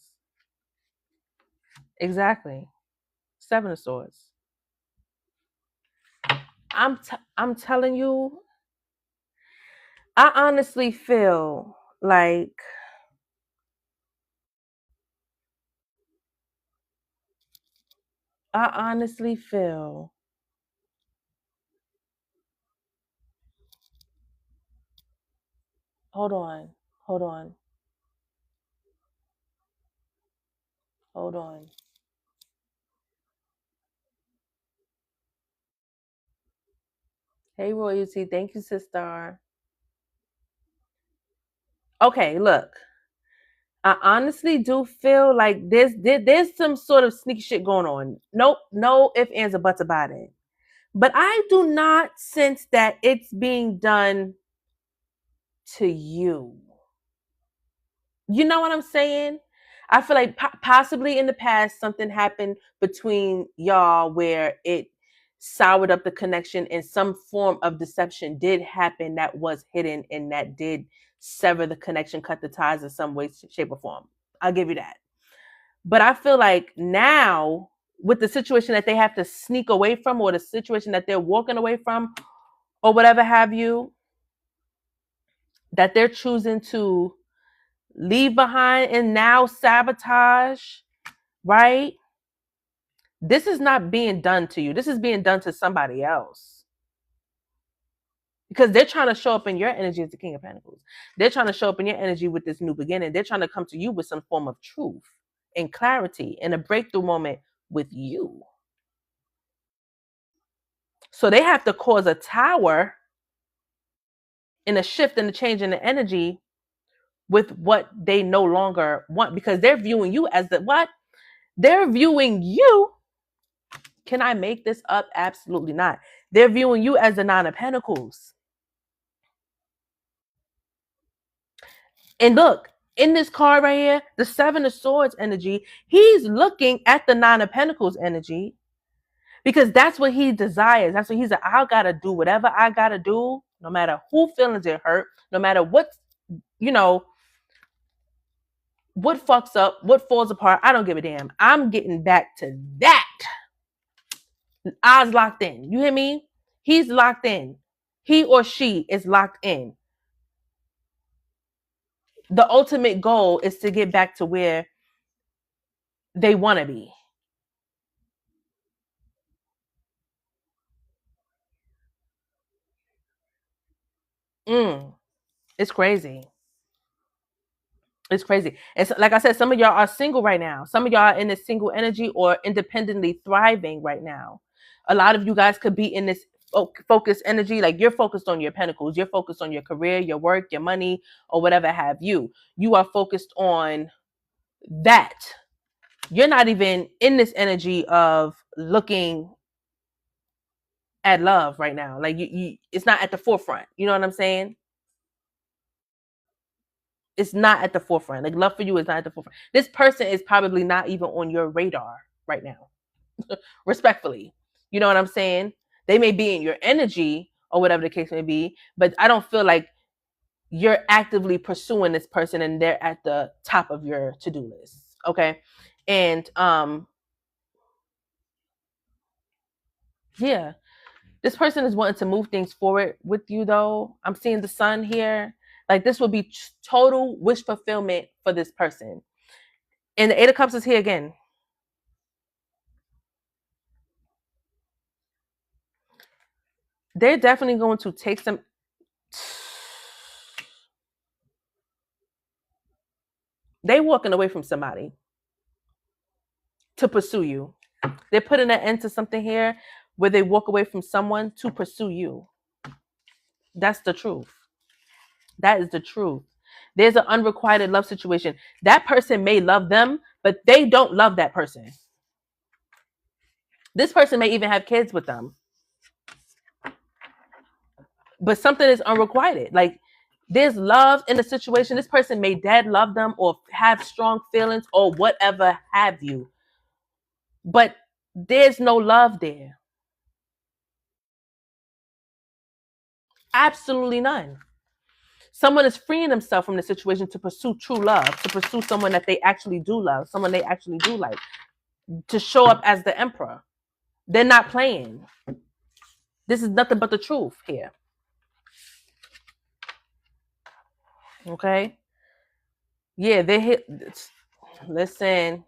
Exactly. Seven of Swords. I'm telling you, I honestly feel like I honestly feel hold on. Hold on. Hold on. Hey, Royalty. Thank you, sister. Okay, look. I honestly do feel like there's some sort of sneaky shit going on. Nope, no ifs, ands, or buts about it. But I do not sense that it's being done to you. You know what I'm saying? I feel like possibly in the past something happened between y'all where it soured up the connection, and some form of deception did happen that was hidden and that did sever the connection, cut the ties in some way, shape, or form. I'll give you that. But I feel like now, with the situation that they have to sneak away from, or the situation that they're walking away from, or whatever have you, that they're choosing to leave behind and now sabotage, right? This is not being done to you. This is being done to somebody else. Because they're trying to show up in your energy as the King of Pentacles. They're trying to show up in your energy with this new beginning. They're trying to come to you with some form of truth and clarity and a breakthrough moment with you. So they have to cause a tower and a shift and a change in the energy with what they no longer want, because they're viewing you as the what? They're viewing you. Can I make this up? Absolutely not. They're viewing you as the Nine of Pentacles. And look, in this card right here, the Seven of Swords energy, he's looking at the Nine of Pentacles energy, because that's what he desires. That's what he's like, I gotta do whatever I gotta do, no matter who feelings it hurt, no matter what, what fucks up, what falls apart. I don't give a damn. I'm getting back to that. Eyes locked in. You hear me? He's locked in. He or she is locked in. The ultimate goal is to get back to where they want to be. It's crazy. It's crazy. And so, like I said, some of y'all are single right now. Some of y'all are in this single energy or independently thriving right now. A lot of you guys could be in this focused energy. Like you're focused on your pentacles. You're focused on your career, your work, your money, or whatever have you. You are focused on that. You're not even in this energy of looking at love right now. Like it's not at the forefront. You know what I'm saying? It's not at the forefront. Like love for you is not at the forefront. This person is probably not even on your radar right now. Respectfully. You know what I'm saying? They may be in your energy or whatever the case may be, but I don't feel like you're actively pursuing this person and they're at the top of your to-do list. Okay. And yeah, this person is wanting to move things forward with you though. I'm seeing the sun here. Like this would be total wish fulfillment for this person. And the Eight of Cups is here again. They're definitely going to take some. They walking away from somebody to pursue you. They're putting an end to something here where they walk away from someone to pursue you. That's the truth. That is the truth. There's an unrequited love situation. That person may love them, but they don't love that person. This person may even have kids with them. But something is unrequited. Like there's love in the situation. This person may dead love them or have strong feelings or whatever have you. But there's no love there. Absolutely none. Someone is freeing themselves from the situation to pursue true love, to pursue someone that they actually do love, someone they actually do like, to show up as the emperor. They're not playing. This is nothing but the truth here. Okay? Yeah, they hit. Listen.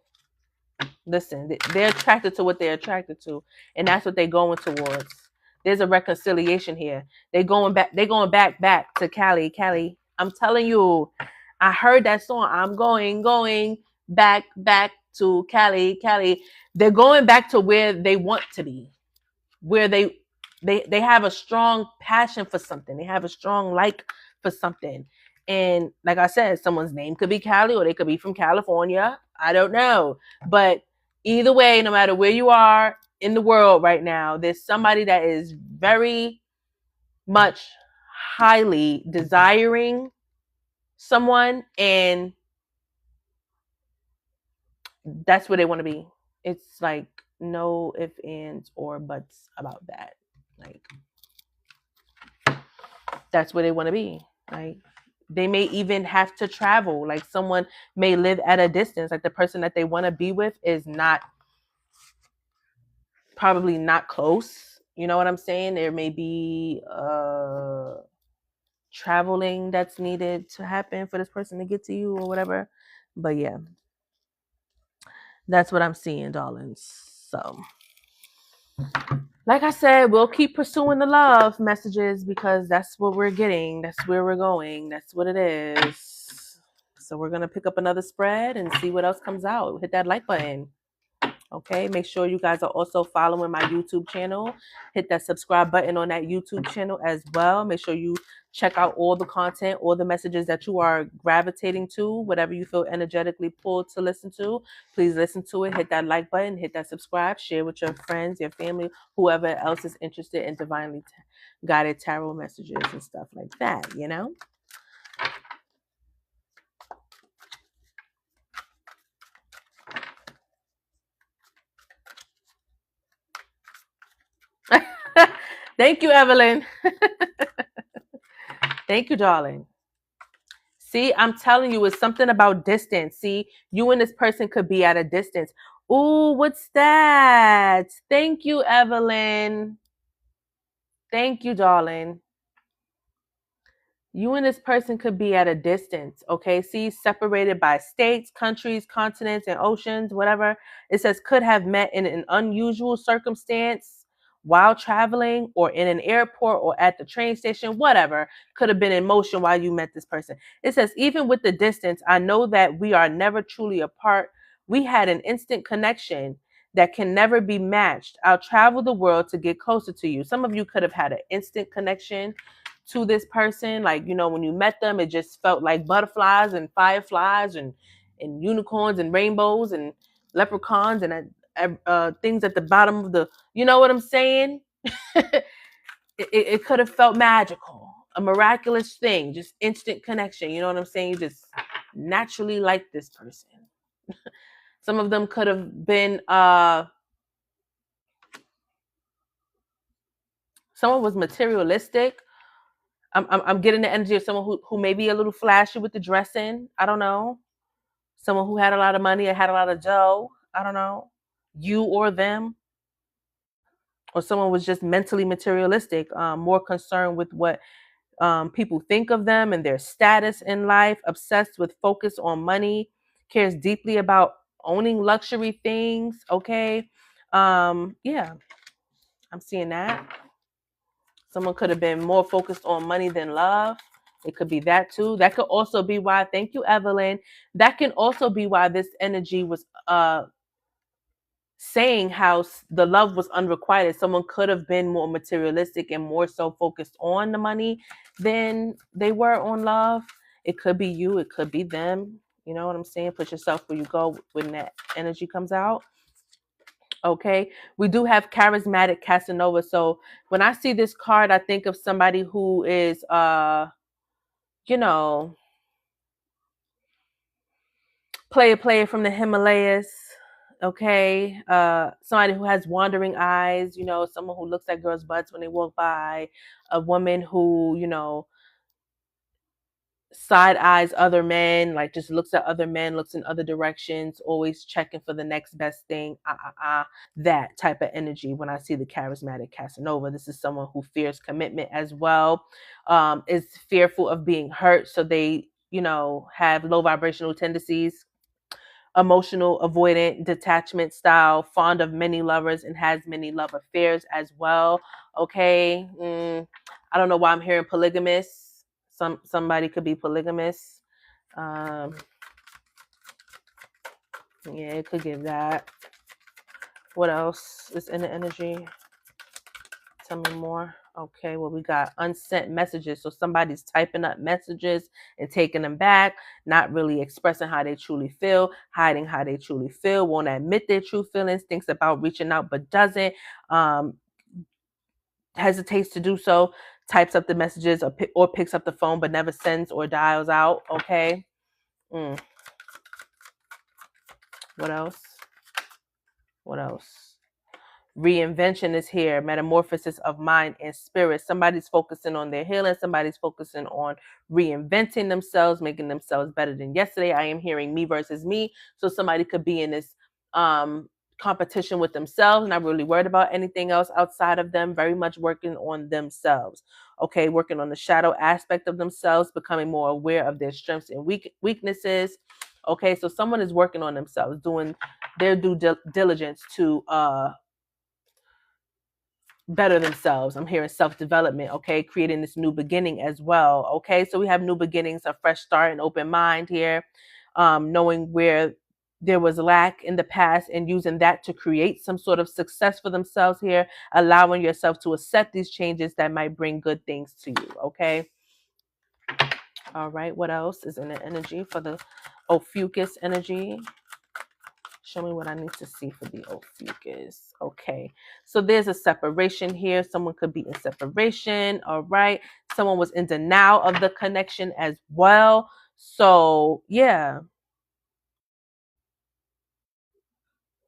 They're attracted to what they're attracted to, and that's what they're going towards. There's a reconciliation here. They're going back to Cali. Cali, I'm telling you, I heard that song. I'm going back to Cali. Cali. They're going back to where they want to be, where they have a strong passion for something. They have a strong like for something. And like I said, someone's name could be Cali or they could be from California. I don't know. But either way, no matter where you are in the world right now, there's somebody that is very much highly desiring someone, and that's where they want to be. It's like no ifs, ands, or buts about that. Like that's where they want to be. Like they may even have to travel. Like someone may live at a distance. Like the person that they want to be with is not probably not close. You know what I'm saying? There may be traveling that's needed to happen for this person to get to you or whatever. But yeah, that's what I'm seeing, darlings. So like I said, we'll keep pursuing the love messages because that's what we're getting. That's where we're going. That's what it is. So we're going to pick up another spread and see what else comes out. Hit that like button. Okay, make sure you guys are also following my YouTube channel. Hit that subscribe button on that YouTube channel as well. Make sure you check out all the content, all the messages that you are gravitating to, whatever you feel energetically pulled to listen to. Please listen to it. Hit that like button, hit that subscribe, share with your friends, your family, whoever else is interested in divinely guided tarot messages and stuff like that, you know? Thank you, Evelyn. Thank you, darling. See, I'm telling you, it's something about distance. See, you and this person could be at a distance. Ooh, what's that? Thank you, Evelyn. Thank you, darling. You and this person could be at a distance, okay? See, separated by states, countries, continents, and oceans, whatever. It says could have met in an unusual circumstance while traveling or in an airport or at the train station, whatever, could have been in motion while you met this person. It says, even with the distance, I know that we are never truly apart. We had an instant connection that can never be matched. I'll travel the world to get closer to you. Some of you could have had an instant connection to this person. Like, when you met them, it just felt like butterflies and fireflies and unicorns and rainbows and leprechauns and things at the bottom of the, you know what I'm saying? it could have felt magical, a miraculous thing, just instant connection. You know what I'm saying? You just naturally like this person. Some of them could have been, someone was materialistic. I'm getting the energy of someone who may be a little flashy with the dressing. I don't know. Someone who had a lot of money or had a lot of dough. I don't know. You or them. Or someone was just mentally materialistic, more concerned with what people think of them and their status in life, obsessed with focus on money, cares deeply about owning luxury things. Okay. Yeah, I'm seeing that. Someone could have been more focused on money than love. It could be that too. That could also be why, thank you, Evelyn. That can also be why this energy was saying how the love was unrequited. Someone could have been more materialistic and more so focused on the money than they were on love. It could be you. It could be them. You know what I'm saying? Put yourself where you go when that energy comes out. Okay. We do have charismatic Casanova. So when I see this card, I think of somebody who is, player from the Himalayas. Okay. Somebody who has wandering eyes, someone who looks at girls' butts when they walk by, a woman who, side eyes other men, like just looks at other men, looks in other directions, always checking for the next best thing. That type of energy when I see the charismatic Casanova. This is someone who fears commitment as well, is fearful of being hurt. So they, have low vibrational tendencies, emotional, avoidant, detachment style, fond of many lovers, and has many love affairs as well. Okay. I don't know why I'm hearing polygamous. Somebody could be polygamous. Yeah, it could give that. What else is in the energy? Tell me more. Okay, well, we got unsent messages. So somebody's typing up messages and taking them back, not really expressing how they truly feel, hiding how they truly feel, won't admit their true feelings, thinks about reaching out but doesn't, hesitates to do so, types up the messages or picks up the phone but never sends or dials out. Okay. What else? What else? Reinvention is here. Metamorphosis of mind and spirit. Somebody's focusing on their healing. Somebody's focusing on reinventing themselves, making themselves better than yesterday. I am hearing me versus me. So somebody could be in this competition with themselves, not really worried about anything else outside of them, very much working on themselves. Okay, working on the shadow aspect of themselves, becoming more aware of their strengths and weaknesses. Okay, so someone is working on themselves, doing their due diligence to better themselves. I'm hearing self-development. Okay, creating this new beginning as well. Okay, so we have new beginnings, a fresh start, an open mind here, knowing where there was lack in the past and using that to create some sort of success for themselves here, allowing yourself to accept these changes that might bring good things to you. Okay. All right, what else is in the energy for the Ophiuchus energy? Show me what I need to see for the Ophiuchus. Okay, so there's a separation here. Someone could be in separation. All right, someone was in denial of the connection as well. So yeah,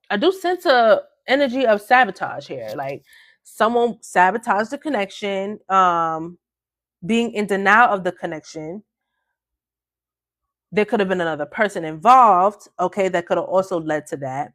I do sense a energy of sabotage here. Like someone sabotaged the connection, being in denial of the connection. There could have been another person involved. Okay, that could have also led to that.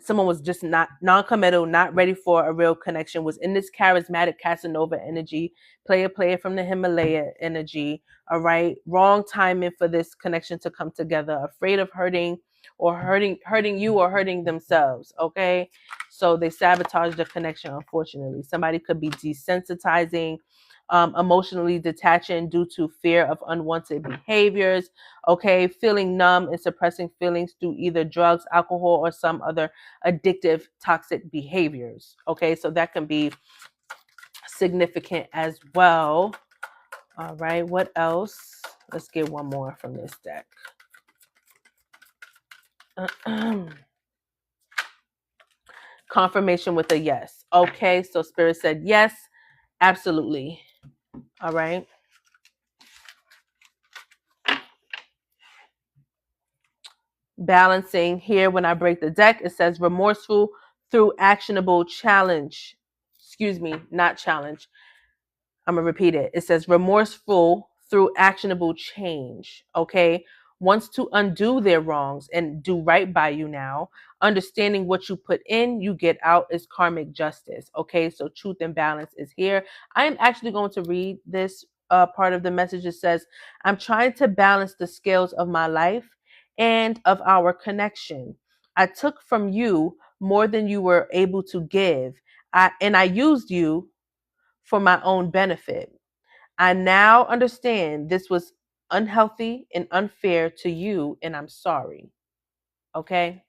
Someone was just not non-committal, not ready for a real connection, was in this charismatic Casanova energy, player from the Himalaya energy. All right, wrong timing for this connection to come together, afraid of hurting or hurting you or hurting themselves. Okay, so they sabotage the connection. Unfortunately, somebody could be desensitizing, emotionally detaching due to fear of unwanted behaviors. Okay, feeling numb and suppressing feelings through either drugs, alcohol, or some other addictive, toxic behaviors. Okay, so that can be significant as well. All right, what else? Let's get one more from this deck. Confirmation with a yes. Okay, so Spirit said yes, absolutely. All right. Balancing here, when I break the deck, it says remorseful through actionable challenge. Excuse me, not challenge. I'm going to repeat it. It says remorseful through actionable change. Okay. Wants to undo their wrongs and do right by you now. Understanding what you put in, you get out is karmic justice. Okay. So truth and balance is here. I am actually going to read this part of the message. It says, I'm trying to balance the scales of my life and of our connection. I took from you more than you were able to give. I used you for my own benefit. I now understand this was unhealthy and unfair to you, and I'm sorry. Okay.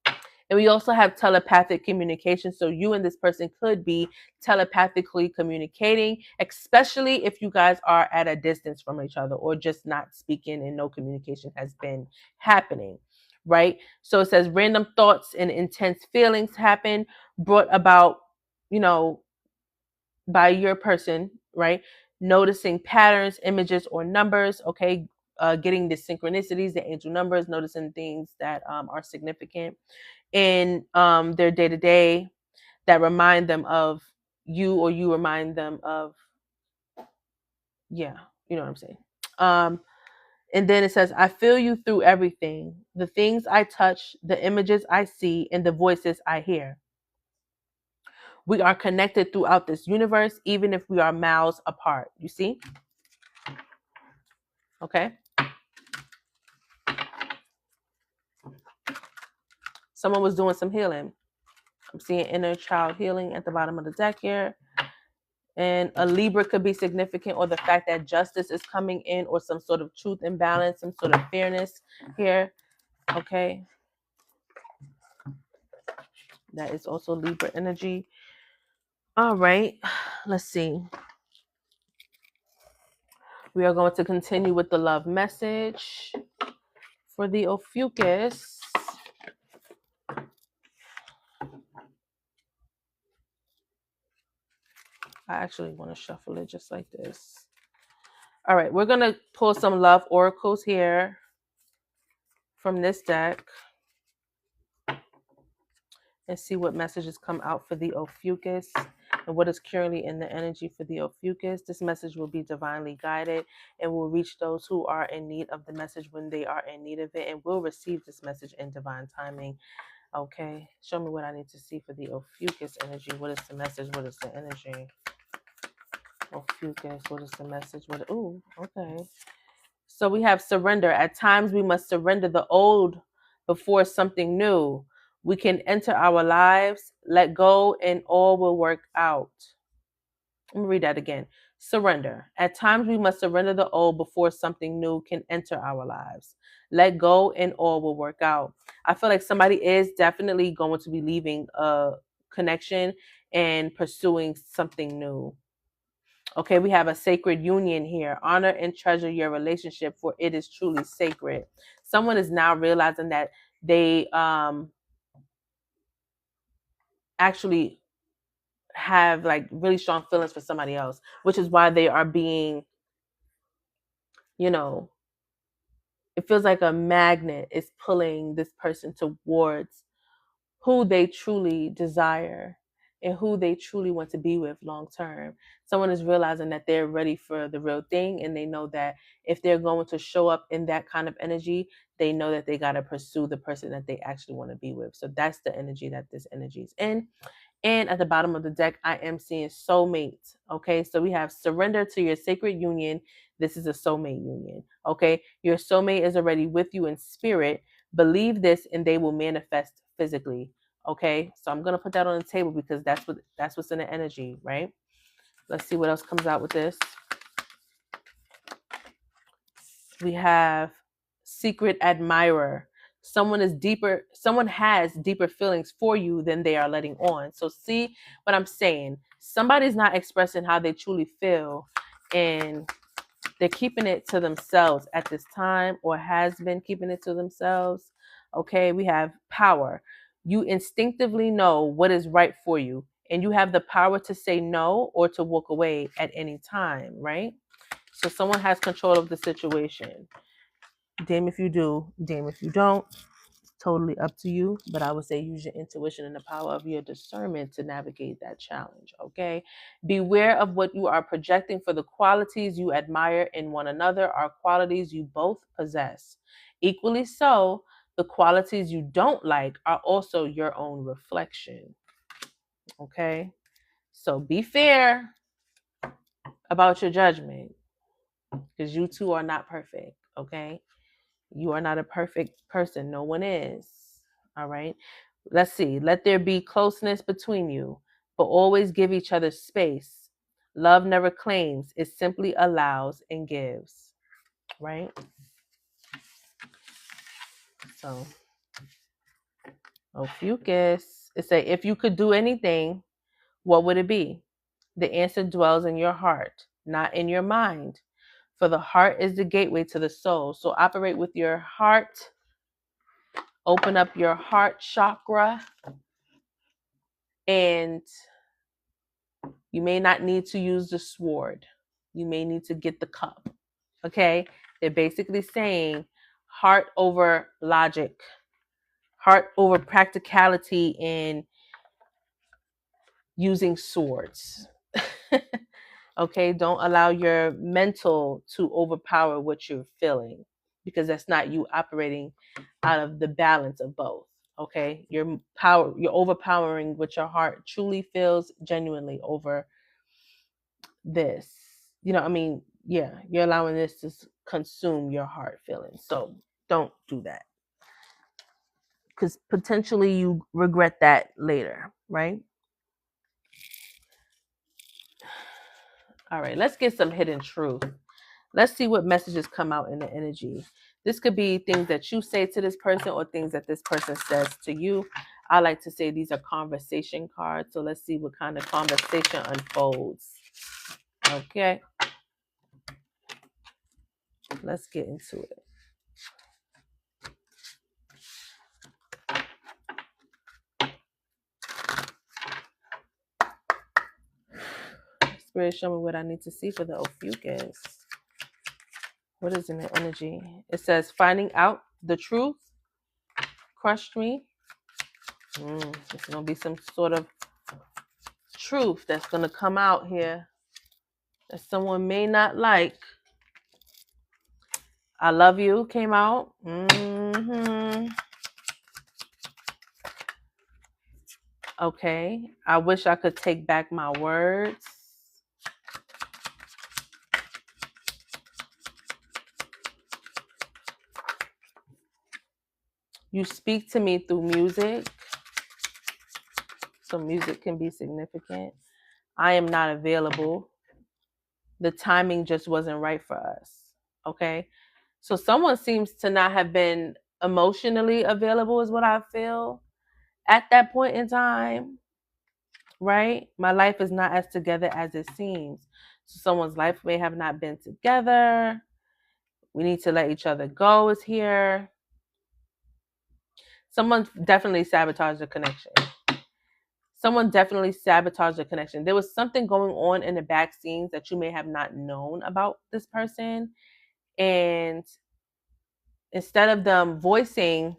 And we also have telepathic communication. So you and this person could be telepathically communicating, especially if you guys are at a distance from each other or just not speaking and no communication has been happening. Right. So it says random thoughts and intense feelings happen, brought about, you know, by your person, right? Noticing patterns, images, or numbers, okay? Getting the synchronicities, the angel numbers, noticing things that are significant in their day to day that remind them of you, or you remind them of, yeah, you know what I'm saying. And then it says, I feel you through everything, the things I touch, the images I see, and the voices I hear. We are connected throughout this universe, even if we are miles apart. You see? Okay. Someone was doing some healing. I'm seeing inner child healing at the bottom of the deck here. And a Libra could be significant, or the fact that justice is coming in, or some sort of truth and balance, some sort of fairness here. Okay. That is also Libra energy. All right. Let's see. We are going to continue with the love message for the Ophiuchus. I actually want to shuffle it just like this. All right, we're going to pull some love oracles here from this deck and see what messages come out for the Ophiuchus and what is currently in the energy for the Ophiuchus. This message will be divinely guided and will reach those who are in need of the message when they are in need of it, and will receive this message in divine timing. Okay, show me what I need to see for the Ophiuchus energy. What is the message? What is the energy? Ophiuchus, what is the message? Ooh, okay. So we have surrender. At times we must surrender the old before something new. We can enter our lives, let go, and all will work out. Let me read that again. Surrender. At times we must surrender the old before something new can enter our lives. Let go and all will work out. I feel like somebody is definitely going to be leaving a connection and pursuing something new. Okay, we have a sacred union here. Honor and treasure your relationship, for it is truly sacred. Someone is now realizing that they actually have like really strong feelings for somebody else, which is why they are being, you know, it feels like a magnet is pulling this person towards who they truly desire and who they truly want to be with long term. Someone is realizing that they're ready for the real thing, and they know that if they're going to show up in that kind of energy, they know that they got to pursue the person that they actually want to be with. So that's the energy that this energy is in. And at the bottom of the deck, I am seeing soulmate. Okay, so we have surrender to your sacred union. This is a soulmate union. Okay, your soulmate is already with you in spirit, Believe this and they will manifest physically. Okay, so I'm gonna put that on the table because that's what's in the energy, right? Let's see what else comes out with this. We have secret admirer. Someone has deeper feelings for you than they are letting on. So see what I'm saying? Somebody's not expressing how they truly feel, and they're keeping it to themselves at this time, or has been keeping it to themselves. Okay, we have power. You instinctively know what is right for you, and you have the power to say no or to walk away at any time, right? So someone has control of the situation. Damn if you do, damn if you don't. It's totally up to you. But I would say use your intuition and the power of your discernment to navigate that challenge. Okay. Beware of what you are projecting, for the qualities you admire in one another are qualities you both possess. Equally so, the qualities you don't like are also your own reflection. Okay. So be fair about your judgment, because you two are not perfect. Okay. You are not a perfect person. No one is. All right. Let's see. Let there be closeness between you, but always give each other space. Love never claims, it simply allows and gives. Right? So, Ophiuchus, it say, if you could do anything, what would it be? The answer dwells in your heart, not in your mind. For the heart is the gateway to the soul. So operate with your heart. Open up your heart chakra, and you may not need to use the sword. You may need to get the cup. Okay? They're basically saying heart over logic, heart over practicality, and using swords. Okay? Don't allow your mental to overpower what you're feeling, because that's not you operating out of the balance of both. Okay? You're overpowering what your heart truly feels genuinely over this. You know, I mean, yeah, you're allowing this to consume your heart feelings. So don't do that, because potentially you regret that later, right? All right, let's get some hidden truth. Let's see what messages come out in the energy. This could be things that you say to this person or things that this person says to you. I like to say these are conversation cards. So let's see what kind of conversation unfolds. Okay, let's get into it. Spirit, show me what I need to see for the Ophiuchus. What is in the energy? It says, finding out the truth crushed me. It's going to be some sort of truth that's going to come out here that someone may not like. I love you came out. Okay. I wish I could take back my words. You speak to me through music. So music can be significant. I am not available. The timing just wasn't right for us. Okay. So someone seems to not have been emotionally available, is what I feel at that point in time. Right? My life is not as together as it seems. So someone's life may have not been together. We need to let each other go is here. Someone definitely sabotaged the connection. Someone definitely sabotaged the connection. There was something going on in the back scenes that you may have not known about this person. And instead of them voicing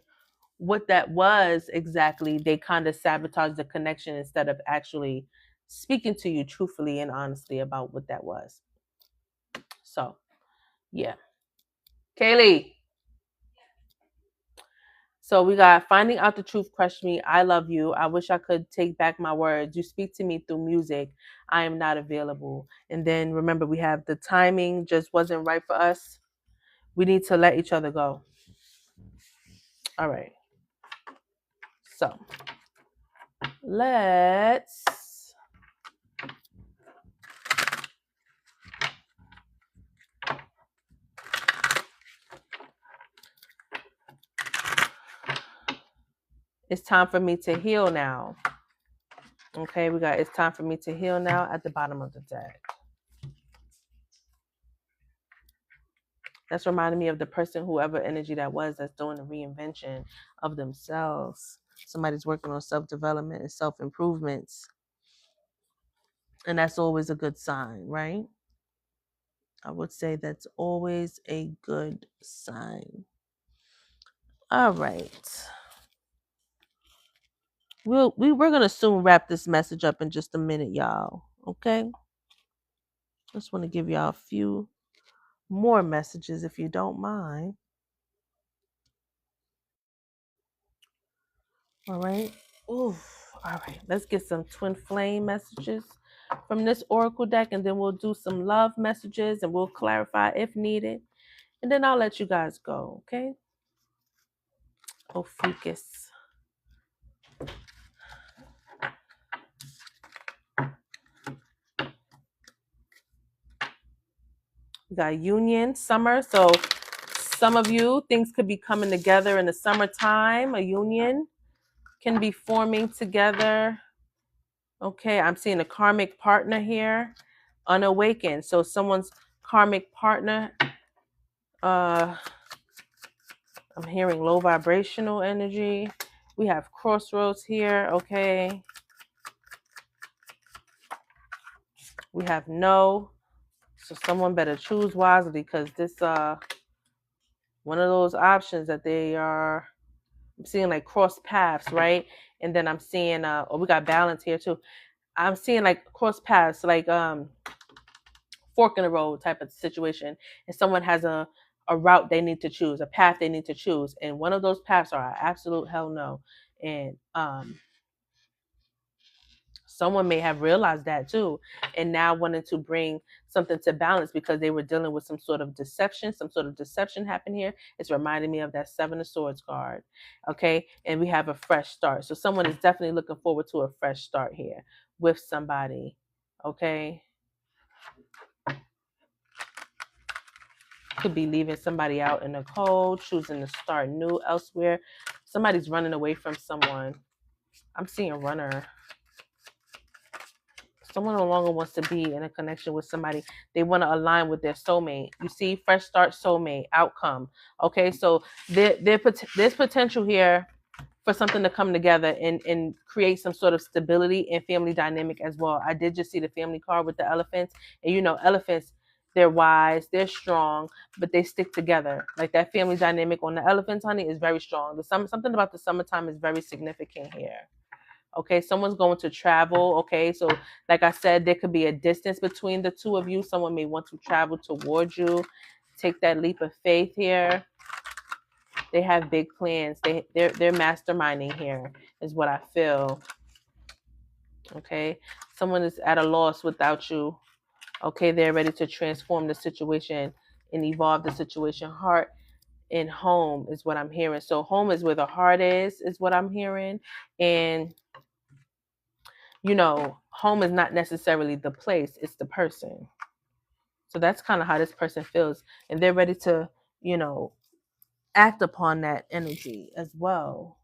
what that was exactly, they kind of sabotaged the connection instead of actually speaking to you truthfully and honestly about what that was. So, yeah. Kaylee. So we got finding out the truth crushed me. I love you. I wish I could take back my words. You speak to me through music. I am not available. And then remember, we have the timing just wasn't right for us. We need to let each other go. All right. So let's it's time for me to heal now. Okay, we got it's time for me to heal now at the bottom of the deck. That's reminding me of the person, whoever energy that was, that's doing the reinvention of themselves. Somebody's working on self-development and self-improvements. And that's always a good sign, right? I would say that's always a good sign. All right. We're going to soon wrap this message up in just a minute, y'all. Okay? Just want to give y'all a few more messages if you don't mind. All right. Ooh. All right. Let's get some twin flame messages from this oracle deck, and then we'll do some love messages and we'll clarify if needed. And then I'll let you guys go. Okay? Ophiuchus. We got union, summer. So some of you, things could be coming together in the summertime. A union can be forming together. Okay, I'm seeing a karmic partner here, unawakened. So someone's karmic partner, I'm hearing low vibrational energy. We have crossroads here, okay. We have no. So someone better choose wisely, because this one of those options that they are, I'm seeing like cross paths, right? And then I'm seeing we got balance here too. I'm seeing like cross paths, like fork in the road type of situation, and someone has a route they need to choose, a path they need to choose, and one of those paths are absolute hell no. And someone may have realized that too, and now wanted to bring something to balance because they were dealing with some sort of deception. Some sort of deception happened here. It's reminding me of that Seven of Swords card. Okay, and we have a fresh start. So someone is definitely looking forward to a fresh start here with somebody. Okay, could be leaving somebody out in the cold, choosing to start new elsewhere. Somebody's running away from someone. I'm seeing runner. Someone no longer wants to be in a connection with somebody. They want to align with their soulmate. You see, fresh start, soulmate, outcome. Okay, so there's potential here for something to come together and create some sort of stability and family dynamic as well. I did just see the family card with the elephants. And you know, elephants, they're wise, they're strong, but they stick together. Like that family dynamic on the elephants, honey, is very strong. Something about the summertime is very significant here. Okay, someone's going to travel. Okay, so like I said, there could be a distance between the two of you. Someone may want to travel towards you. Take that leap of faith here. They have big plans. They're masterminding here, is what I feel. Okay, someone is at a loss without you. Okay, they're ready to transform the situation and evolve the situation. Heart and home is what I'm hearing. So home is where the heart is what I'm hearing. And you know, home is not necessarily the place, it's the person. So that's kind of how this person feels. And they're ready to, you know, act upon that energy as well.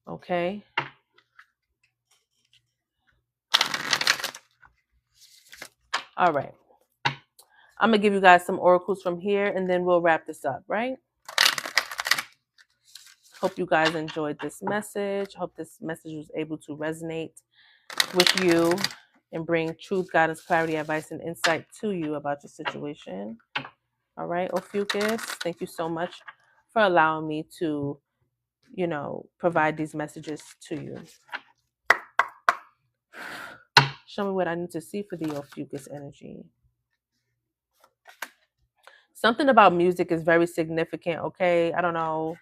Okay. All right. I'm going to give you guys some oracles from here and then we'll wrap this up, right? Hope you guys enjoyed this message. Hope this message was able to resonate with you and bring truth, guidance, clarity, advice, and insight to you about your situation. All right, Ophiuchus, thank you so much for allowing me to, you know, provide these messages to you. Show me what I need to see for the Ophiuchus energy. Something about music is very significant, okay? I don't know.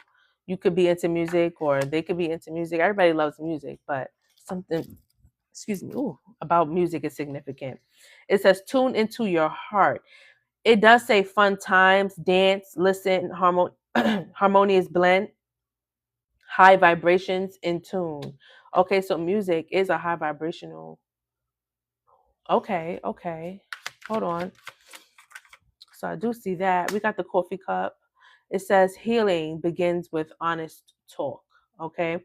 You could be into music or they could be into music. Everybody loves music, but something, excuse me, about music is significant. It says, tune into your heart. It does say fun times, dance, listen, harmonious blend. high vibrations in tune. Okay, so music is a high vibrational. Okay. Hold on. So I do see that. We got the coffee cup. It says healing begins with honest talk. Okay.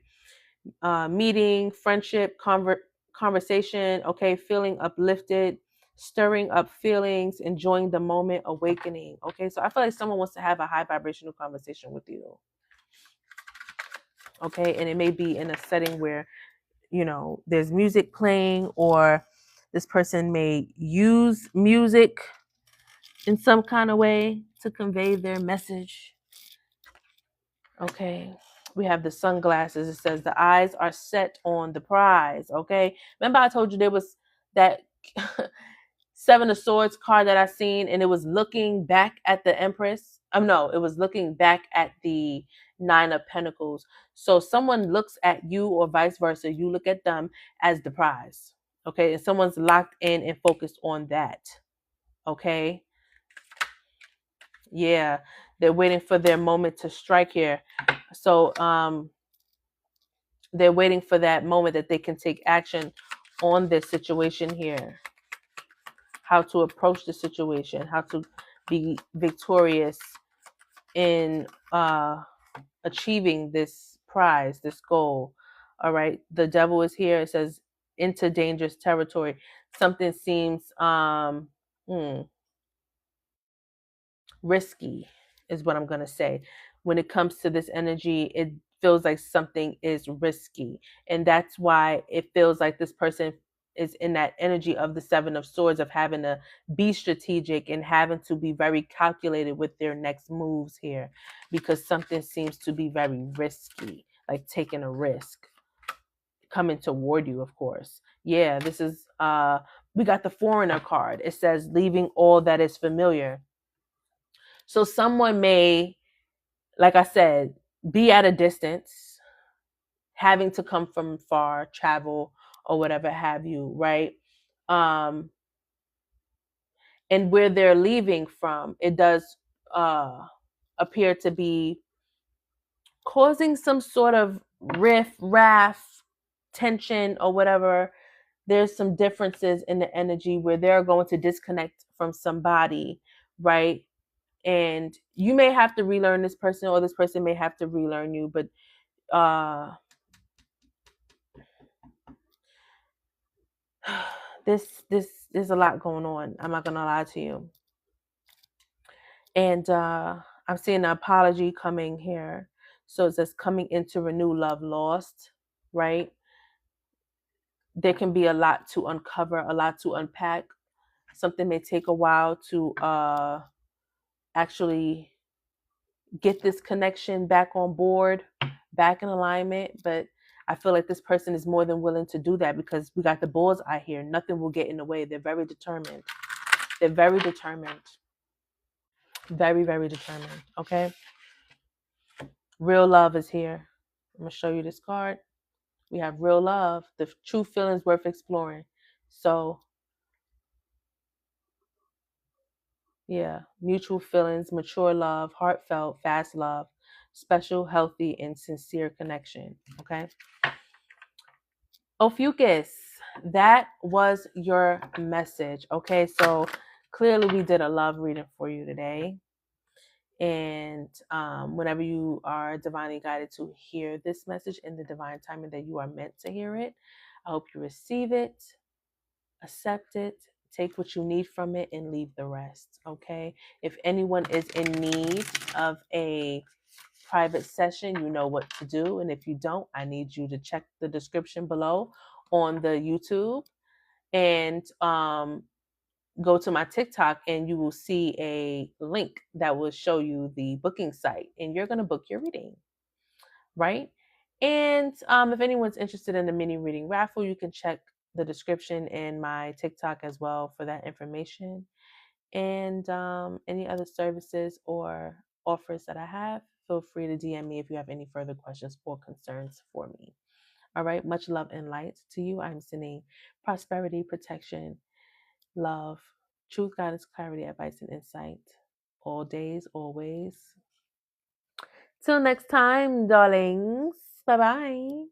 Meeting, friendship, conversation. Okay. Feeling uplifted, stirring up feelings, enjoying the moment, awakening. Okay. So I feel like someone wants to have a high vibrational conversation with you. Okay. And it may be in a setting where, there's music playing, or this person may use music in some kind of way to convey their message. Okay. We have the sunglasses. It says the eyes are set on the prize. Okay. Remember I told you there was that Seven of Swords card that I seen, and it was looking back at the Empress. No, it was looking back at the Nine of Pentacles. So someone looks at you, or vice versa. You look at them as the prize. Okay. And someone's locked in and focused on that. Okay. Yeah, they're waiting for their moment to strike here. So they're waiting for that moment that they can take action on this situation here. How to approach the situation, how to be victorious in achieving this prize, this goal. All right, the devil is here. It says into dangerous territory. Something seems risky is what I'm going to say. When it comes to this energy, it feels like something is risky. And that's why it feels like this person is in that energy of the Seven of Swords, of having to be strategic and having to be very calculated with their next moves here, because something seems to be very risky, like taking a risk coming toward you, of course. Yeah, this is we got the Foreigner card. It says leaving all that is familiar. So someone may, like I said, be at a distance, having to come from far, travel, or whatever have you, right? And where they're leaving from, it does appear to be causing some sort of raff, tension, or whatever. There's some differences in the energy where they're going to disconnect from somebody, right? And you may have to relearn this person, or this person may have to relearn you, but this there's a lot going on. I'm not gonna lie to you. And I'm seeing an apology coming here. So it says coming into renew love lost, right? There can be a lot to uncover, a lot to unpack. Something may take a while to actually get this connection back on board, back in alignment. But I feel like this person is more than willing to do that, because we got the bullseye here. Nothing will get in the way. They're very determined. They're very determined. Very, very determined. Okay. Real love is here. I'm going to show you this card. We have real love, the true feelings worth exploring. So, yeah, mutual feelings, mature love, heartfelt, fast love, special, healthy, and sincere connection. Okay. Ophiuchus, that was your message. Okay. So clearly we did a love reading for you today. And whenever you are divinely guided to hear this message in the divine timing that you are meant to hear it, I hope you receive it, accept it, take what you need from it, and leave the rest. Okay. If anyone is in need of a private session, you know what to do. And if you don't, I need you to check the description below on the YouTube, and go to my TikTok, and you will see a link that will show you the booking site, and you're going to book your reading, right? And if anyone's interested in the mini reading raffle, you can check the description in my TikTok as well for that information. And any other services or offers that I have, feel free to DM me if you have any further questions or concerns for me. All right. Much love and light to you. I'm sending prosperity, protection, love, truth, guidance, clarity, advice, and insight all days, always. Till next time, darlings. Bye bye.